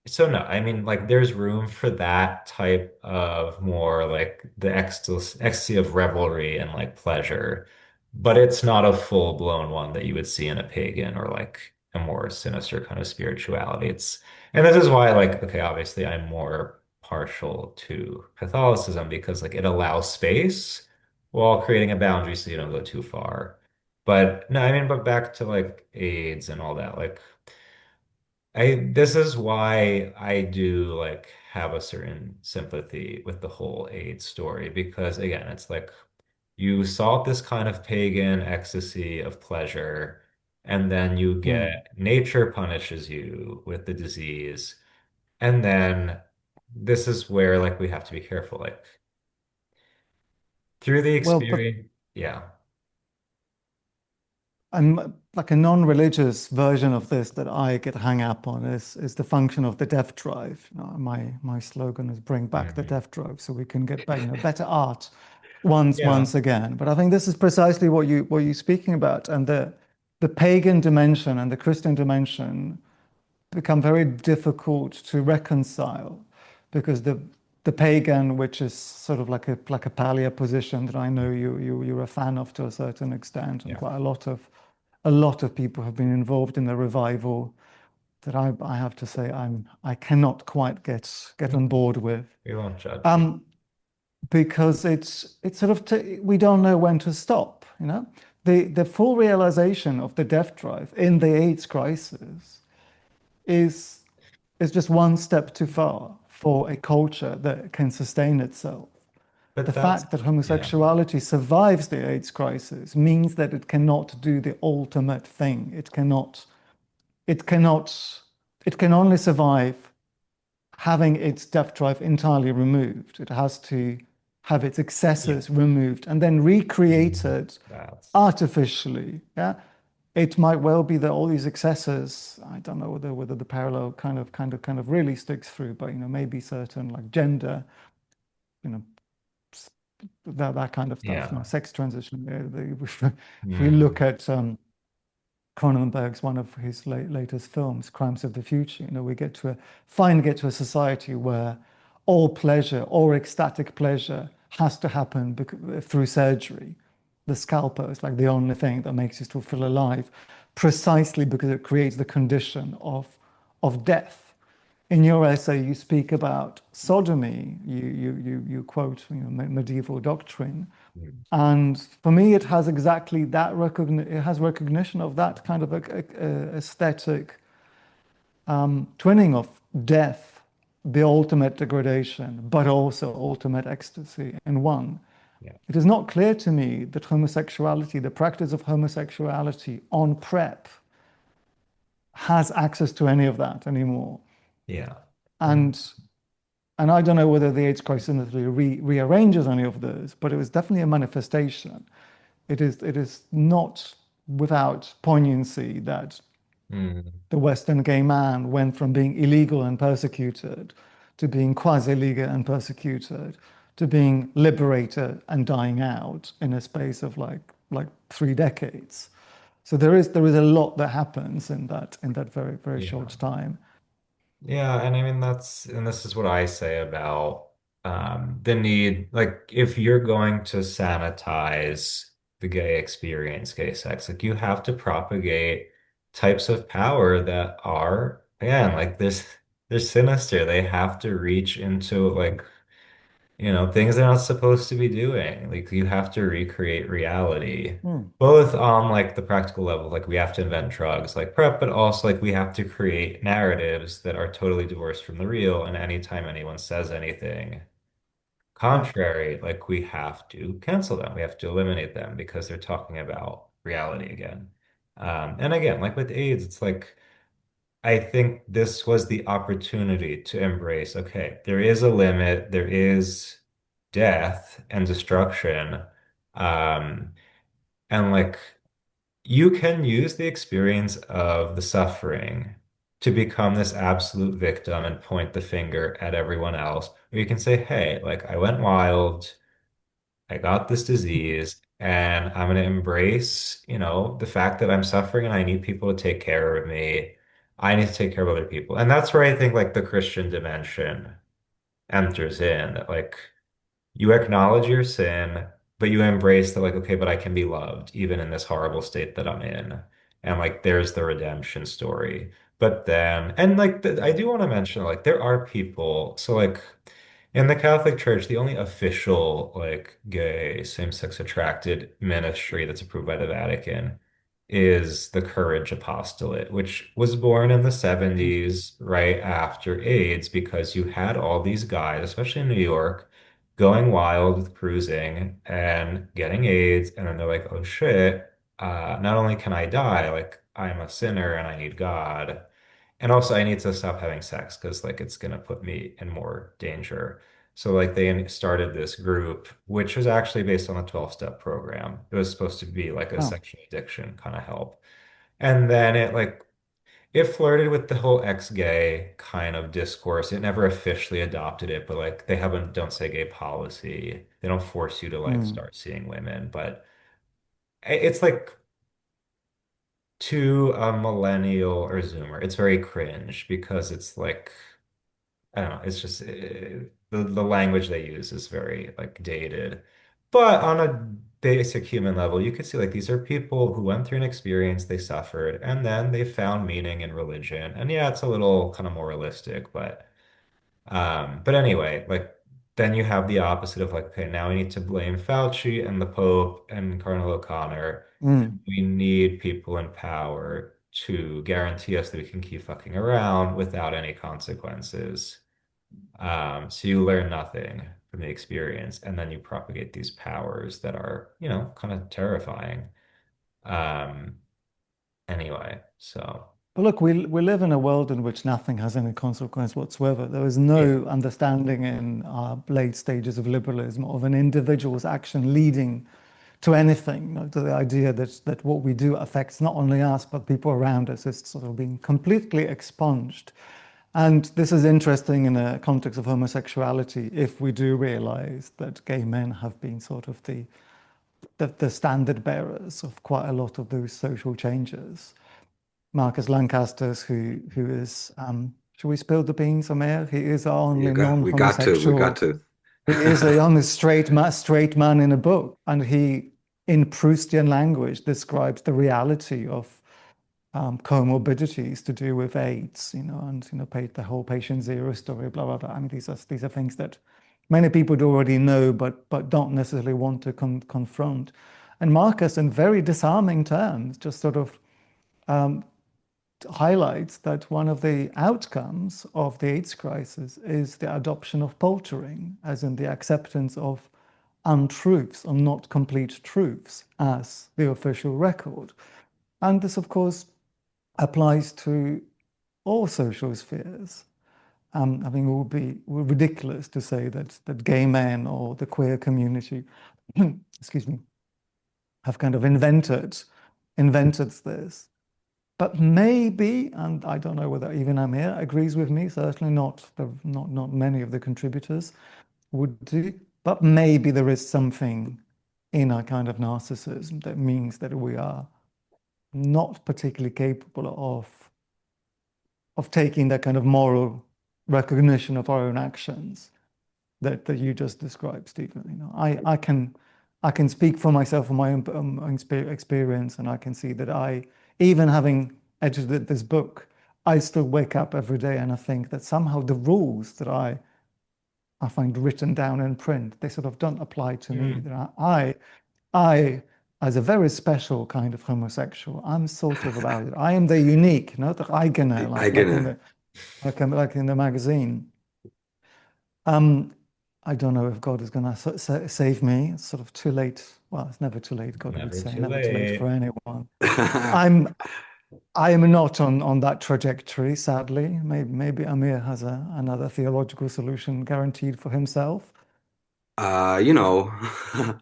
so no, I mean like there's room for that type of more like the ecstasy of revelry and like pleasure, but it's not a full-blown one that you would see in a pagan or like a more sinister kind of spirituality. And this is why like okay, obviously I'm more partial to Catholicism because like it allows space while creating a boundary so you don't go too far. But no, I mean, but back to like AIDS and all that, like this is why I do like have a certain sympathy with the whole AIDS story because again, it's like you sought this kind of pagan ecstasy of pleasure, and then you Mm. get nature punishes you with the disease, and then this is where like we have to be careful, like through the Well, but experience, yeah, I'm like a non-religious version of this that I get hung up on is the function of the death drive. My slogan is bring back the mhm. death drive so we can get back, better art once Yeah, again. But I think this is precisely what you're speaking about, and the pagan dimension and the Christian dimension become very difficult to reconcile because the pagan, which is sort of like a palliative position that I know you're a fan of to a certain extent, and yeah, quite a lot of people have been involved in the revival that I have to say I cannot quite get on board with. we won't judge you. Um, because it's sort of we don't know when to stop, the full realization of the death drive in the AIDS crisis is is just one step too far for a culture that can sustain itself. But The that's fact that yeah, homosexuality survives the AIDS crisis means that it cannot do the ultimate thing. It cannot, it can only survive having its death drive entirely removed. It has to have its yeah, excesses removed and then recreated that's artificially. Yeah. It might well be that all these excesses, I don't know whether the parallel kind of really sticks through, but maybe certain like gender, you know, that kind of stuff, yeah. sex transition. If we look Mm, at Cronenberg's one of his latest films, Crimes of the Future. We finally get to a society where all pleasure or ecstatic pleasure has to happen through surgery. The scalpel is like the only thing that makes you still feel alive, precisely because it creates the condition of death. In your essay, you speak about sodomy. You quote medieval doctrine, mm, and for me, it has exactly that it has recognition of that kind of aesthetic twinning of death, the ultimate degradation, but also ultimate ecstasy in one. yeah, It is not clear to me that homosexuality, the practice of homosexuality on PrEP, has access to any of that anymore. yeah. Mm, And and I don't know whether the AIDS crisis necessarily rearranges any of those, but it was definitely a manifestation. It is not without poignancy that Mm. The Western gay man went from being illegal and persecuted to being quasi-legal and persecuted to being liberated and dying out in a space of like 3 decades. So there is a lot that happens in that very, very short Yeah. time. Yeah, and I mean and this is what I say about the need, like if you're going to sanitize the gay experience, gay sex, like you have to propagate types of power that are, again, like this they're sinister. They have to reach into like things they're not supposed to be doing. Like you have to recreate reality, Hmm. both on like the practical level, like we have to invent drugs like PrEP, but also like we have to create narratives that are totally divorced from the real. And anytime anyone says anything Yeah. contrary, like we have to cancel them. We have to eliminate them because they're talking about reality again. And again, like with AIDS, it's like I think this was the opportunity to embrace, okay, there is a limit, there is death and destruction. Um, and like you can use the experience of the suffering to become this absolute victim and point the finger at everyone else. Or you can say, hey, like I went wild. I got this disease and I'm going to embrace, the fact that I'm suffering and I need people to take care of me. I need to take care of other people. And that's where I think like the Christian dimension enters in. That like you acknowledge your sin, but you embrace that like, okay, but I can be loved even in this horrible state that I'm in. And like there's the redemption story. But then, and like I do want to mention like there are people, so like in the Catholic Church, the only official like gay same-sex attracted ministry that's approved by the Vatican is the Courage Apostolate, which was born in the 70s right after AIDS because you had all these guys, especially in New York, going wild with cruising and getting AIDS, and then they're like, "Oh shit, not only can I die, like I'm a sinner and I need God." And also, I need to stop having sex because like it's gonna put me in more danger. So like they started this group, which was actually based on a 12-step program. It was supposed to be like a Oh. sexual addiction kind of help. And then it flirted with the whole ex-gay kind of discourse. It never officially adopted it, but like they haven't don't say gay policy. They don't force you to like Hmm. start seeing women, but it's like to a millennial or Zoomer, it's very cringe because it's like I don't know. It's just the language they use is very like dated. But on a basic human level, you could see like these are people who went through an experience, they suffered, and then they found meaning in religion. And yeah, it's a little kind of more realistic, but anyway, like then you have the opposite of like, okay, now we need to blame Fauci and the Pope and Cardinal O'Connor. Hmm. We need people in power to guarantee us that we can keep fucking around without any consequences. So you learn nothing from the experience, and then you propagate these powers that are, kind of terrifying. Um, anyway, so But look, we live in a world in which nothing has any consequence whatsoever. There is yeah, no understanding in our late stages of liberalism of an individual's action leading to anything, to the idea that what we do affects not only us, but people around us. It's sort of being completely expunged. And this is interesting in a context of homosexuality, if we do realize that gay men have been sort of the standard bearers of quite a lot of those social changes. Marcus Lancaster's, who is, should we spill the beans, Amir? He is our only We got non-homosexual. to. He is a young straight man in a book, and he, in Proustian language, describes the reality of comorbidities to do with AIDS, and the whole patient zero story, blah blah blah. I mean, these are things that many people do already know, but don't necessarily want to confront. And Marcus, in very disarming terms, just sort of highlights that one of the outcomes of the AIDS crisis is the adoption of paltering, as in the acceptance of untruths or not complete truths as the official record. And this, of course, applies to all social spheres. I think it would be ridiculous to say that gay men or the queer community, excuse me, have kind of invented this. but maybe, and I don't know whether even Amir agrees with me, certainly not many of the contributors would do, but maybe there is something in our kind of narcissism that means that we are not particularly capable of taking that kind of moral recognition of our own actions that you just described, Stephen. I can speak for myself from my own experience, and I can see that even having edited this book, I still wake up every day and I think that somehow the rules that I find written down in print, they sort of don't apply to me. Mm. That I, as a very special kind of homosexual, I'm sort of about it. I am the unique, not the Eigener, Eigene. like in the magazine. Um, I don't know if God is going to save me. It's sort of too late. Well, it's never too late, God would Never say, too never too late for late. anyone. I'm I am not on that trajectory, sadly. Maybe Amir has another theological solution guaranteed for himself. You know,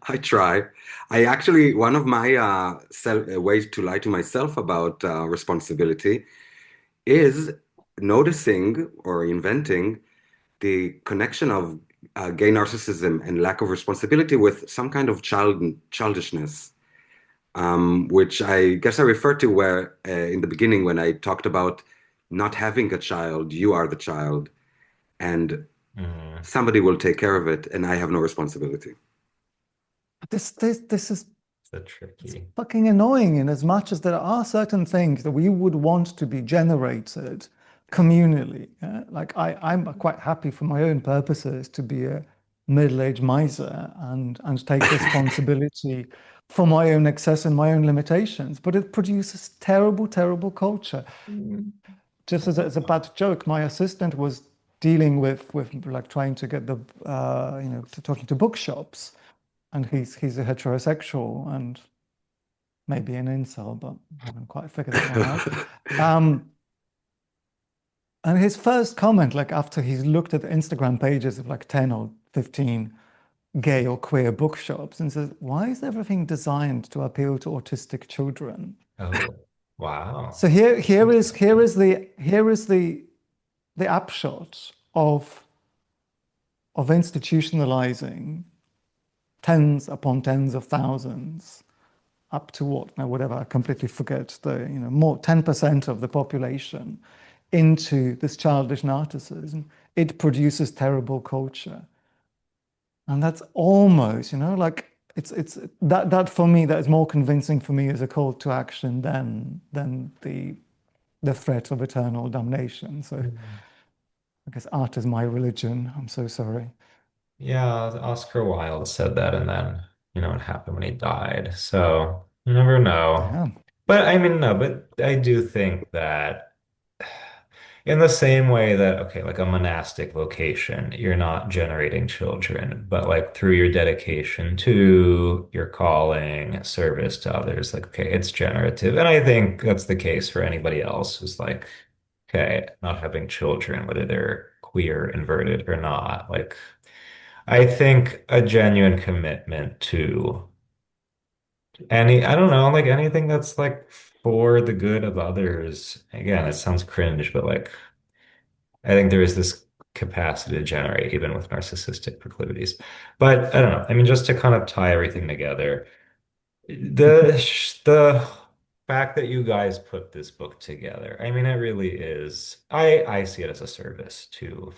I try. I actually, one of my ways to lie to myself about responsibility is noticing or inventing the connection of gay narcissism and lack of responsibility with some kind of childishness, which I guess I referred to where in the beginning when I talked about not having a child, you are the child, and Mm. somebody will take care of it, and I have no responsibility. This is So it's tricky. fucking annoying in as much as there are certain things that we would want to be generated communally. Yeah? Like I'm quite happy for my own purposes to be a middle-aged miser and take responsibility for my own excess and my own limitations. But it produces terrible, terrible culture. Mm. Just as a bad joke, my assistant was dealing with like trying to get the to talking to bookshops, and he's a heterosexual and maybe an incel, but I haven't quite figured that one out. Um, and his first comment, like after he's looked at the Instagram pages of like 10 or 15 gay or queer bookshops, and says, "Why is everything designed to appeal to autistic children?" Oh, wow. So here is the upshot of institutionalizing tens upon tens of thousands up to what now whatever I completely forget the more 10% of the population into this childish narcissism. It produces terrible culture, and that's almost like it's that for me that is more convincing for me as a call to action than the threat of eternal damnation. So Mm. I guess art is my religion. I'm so sorry. Yeah, Oscar Wilde said that, and then what happened when he died. So you never know. Damn. But I mean, no, but I do think that in the same way that, okay, like a monastic vocation, you're not generating children, but like through your dedication to your calling, service to others, like, okay, it's generative. And I think that's the case for anybody else who's like, okay, not having children, whether they're queer, inverted or not. Like, I think a genuine commitment to I don't know, like anything that's like for the good of others. Again, it sounds cringe, but like, I think there is this capacity to generate even with narcissistic proclivities. But I don't know. I mean, just to kind of tie everything together, the fact that you guys put this book together, I mean, it really is. I see it as a service to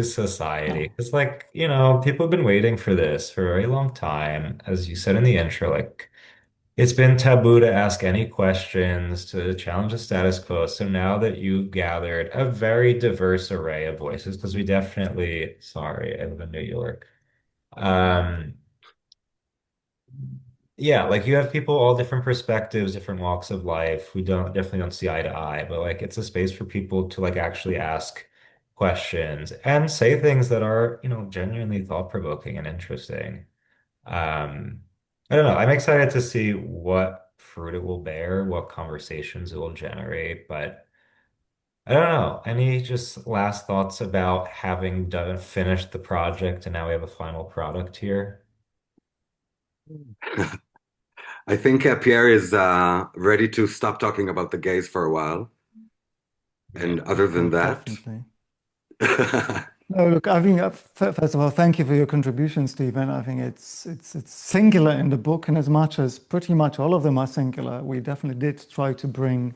society. Oh, It's like, people have been waiting for this for a very long time. As you said in the intro, like it's been taboo to ask any questions, to challenge the status quo. So now that you've gathered a very diverse array of voices, because we definitely, sorry, I live in New York. Um, yeah, like you have people all different perspectives, different walks of life who definitely don't see eye to eye, but like it's a space for people to like actually ask questions and say things that are, genuinely thought-provoking and interesting. Um, I don't know. I'm excited to see what fruit it will bear, what conversations it will generate, but I don't know. Any just last thoughts about having done finished the project and now we have a final product here? I think Pierre is ready to stop talking about the gays for a while. Yeah. And other than Oh, that, definitely. No, look, I think first of all, thank you for your contribution, Stephen. I think it's singular in the book, and as much as pretty much all of them are singular, we definitely did try to bring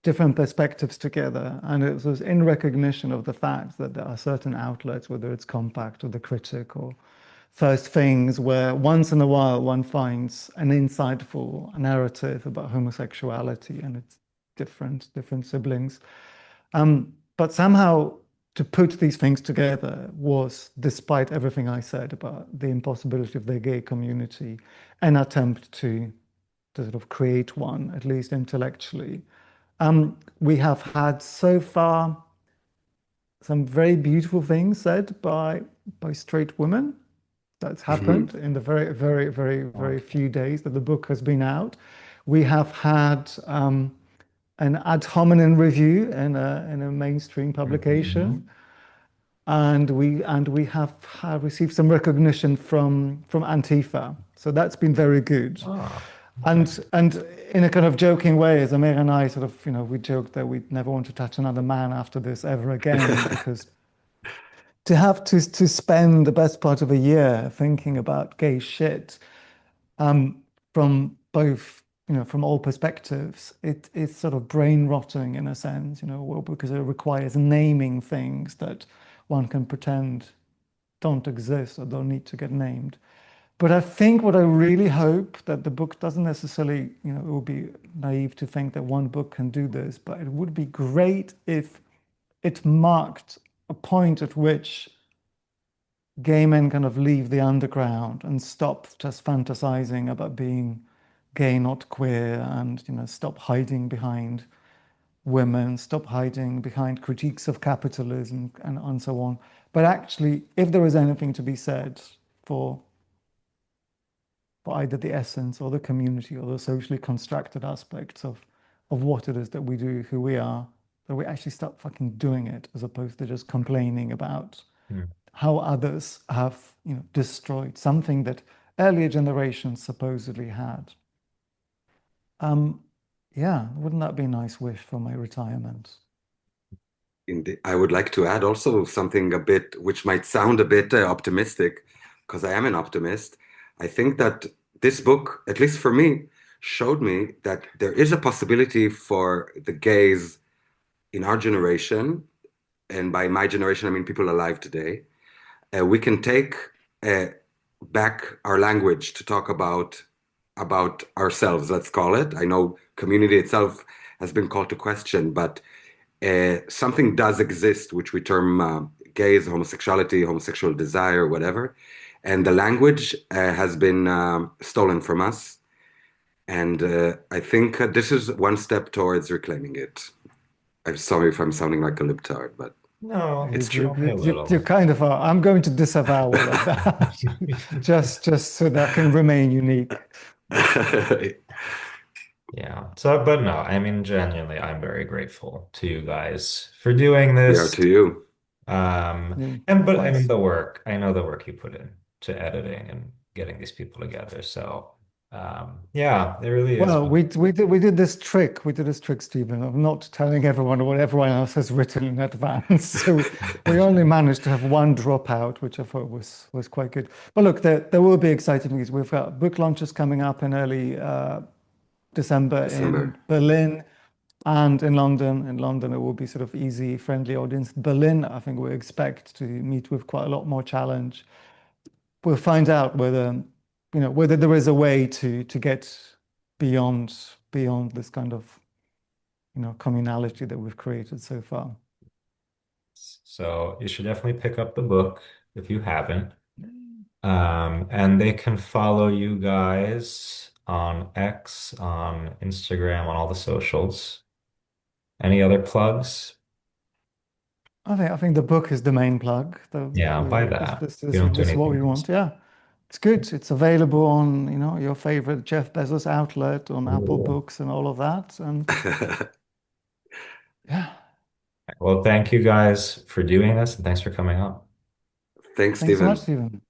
different perspectives together, and it was in recognition of the fact that there are certain outlets, whether it's Compact or The Critic or First Things, where once in a while one finds an insightful narrative about homosexuality and its different siblings. But somehow to put these things together was, despite everything I said about the impossibility of the gay community, an attempt to sort of create one, at least intellectually. We have had so far some very beautiful things said by straight women. That's mhm. happened in the very Oh. few days that the book has been out. We have had an ad hominem review in a mainstream Mhm. publication, and have received some recognition from Antifa. So that's been very good. Oh, okay. And in a kind of joking way, as Amir and I sort of, we joked that we'd never want to touch another man after this ever again, because to have to spend the best part of a year thinking about gay shit, um, from both, from all perspectives, it's sort of brain rotting in a sense, well, because it requires naming things that one can pretend don't exist or don't need to get named. But I think what I really hope that the book doesn't necessarily, it would be naive to think that one book can do this, but it would be great if it marked a point at which gay men kind of leave the underground and stop just fantasizing about being gay, not queer, and stop hiding behind women, stop hiding behind critiques of capitalism and so on. But actually, if there is anything to be said for either the essence or the community or the socially constructed aspects of what it is that we do, who we are, that we actually start fucking doing it as opposed to just complaining about Hmm. how others have, destroyed something that earlier generations supposedly had. Um, yeah, wouldn't that be a nice wish for my retirement? Indeed. I would like to add also something a bit, which might sound a bit optimistic, because I am an optimist. I think that this book, at least for me, showed me that there is a possibility for the gays in our generation, and by my generation, I mean people alive today. We can take uh, back our language to talk about ourselves, let's call it. I know community itself has been called to question, but something does exist, which we term gays, homosexuality, homosexual desire, whatever. And the language has been stolen from us. And I think this is one step towards reclaiming it. I'm sorry if I'm sounding like a libtard, but No, it's true. only a You little. kind of are. I'm going to disavow all of that, just so that can remain unique. Yeah. So, but no, I mean, genuinely, I'm very grateful to you guys for doing We are this. to you. But I mean, Likewise. the work, I know the work you put in to editing and getting these people together. So, yeah, it really is. Well, we did this trick. We did this trick, Stephen, of not telling everyone what everyone else has written in advance. So we only managed to have one dropout, which I thought was quite good. But look, there will be exciting news. We've got book launches coming up in early December in December. Berlin and in London. In London, it will be sort of easy, friendly audience. Berlin, I think we expect to meet with quite a lot more challenge. We'll find out whether there is a way to get beyond this kind of communality that we've created so far. So you should definitely pick up the book if you haven't. And they can follow you guys on X, on Instagram, on all the socials. Any other plugs? I think the book is the main plug. Yeah, buy that. You don't do This is what anything we want. else. Yeah, it's good. It's available on your favorite Jeff Bezos outlet, on Apple Ooh. Books and all of that. And yeah, Well, thank you guys for doing this, and thanks for coming on. Thanks, thanks so much, Stephen. Stephen.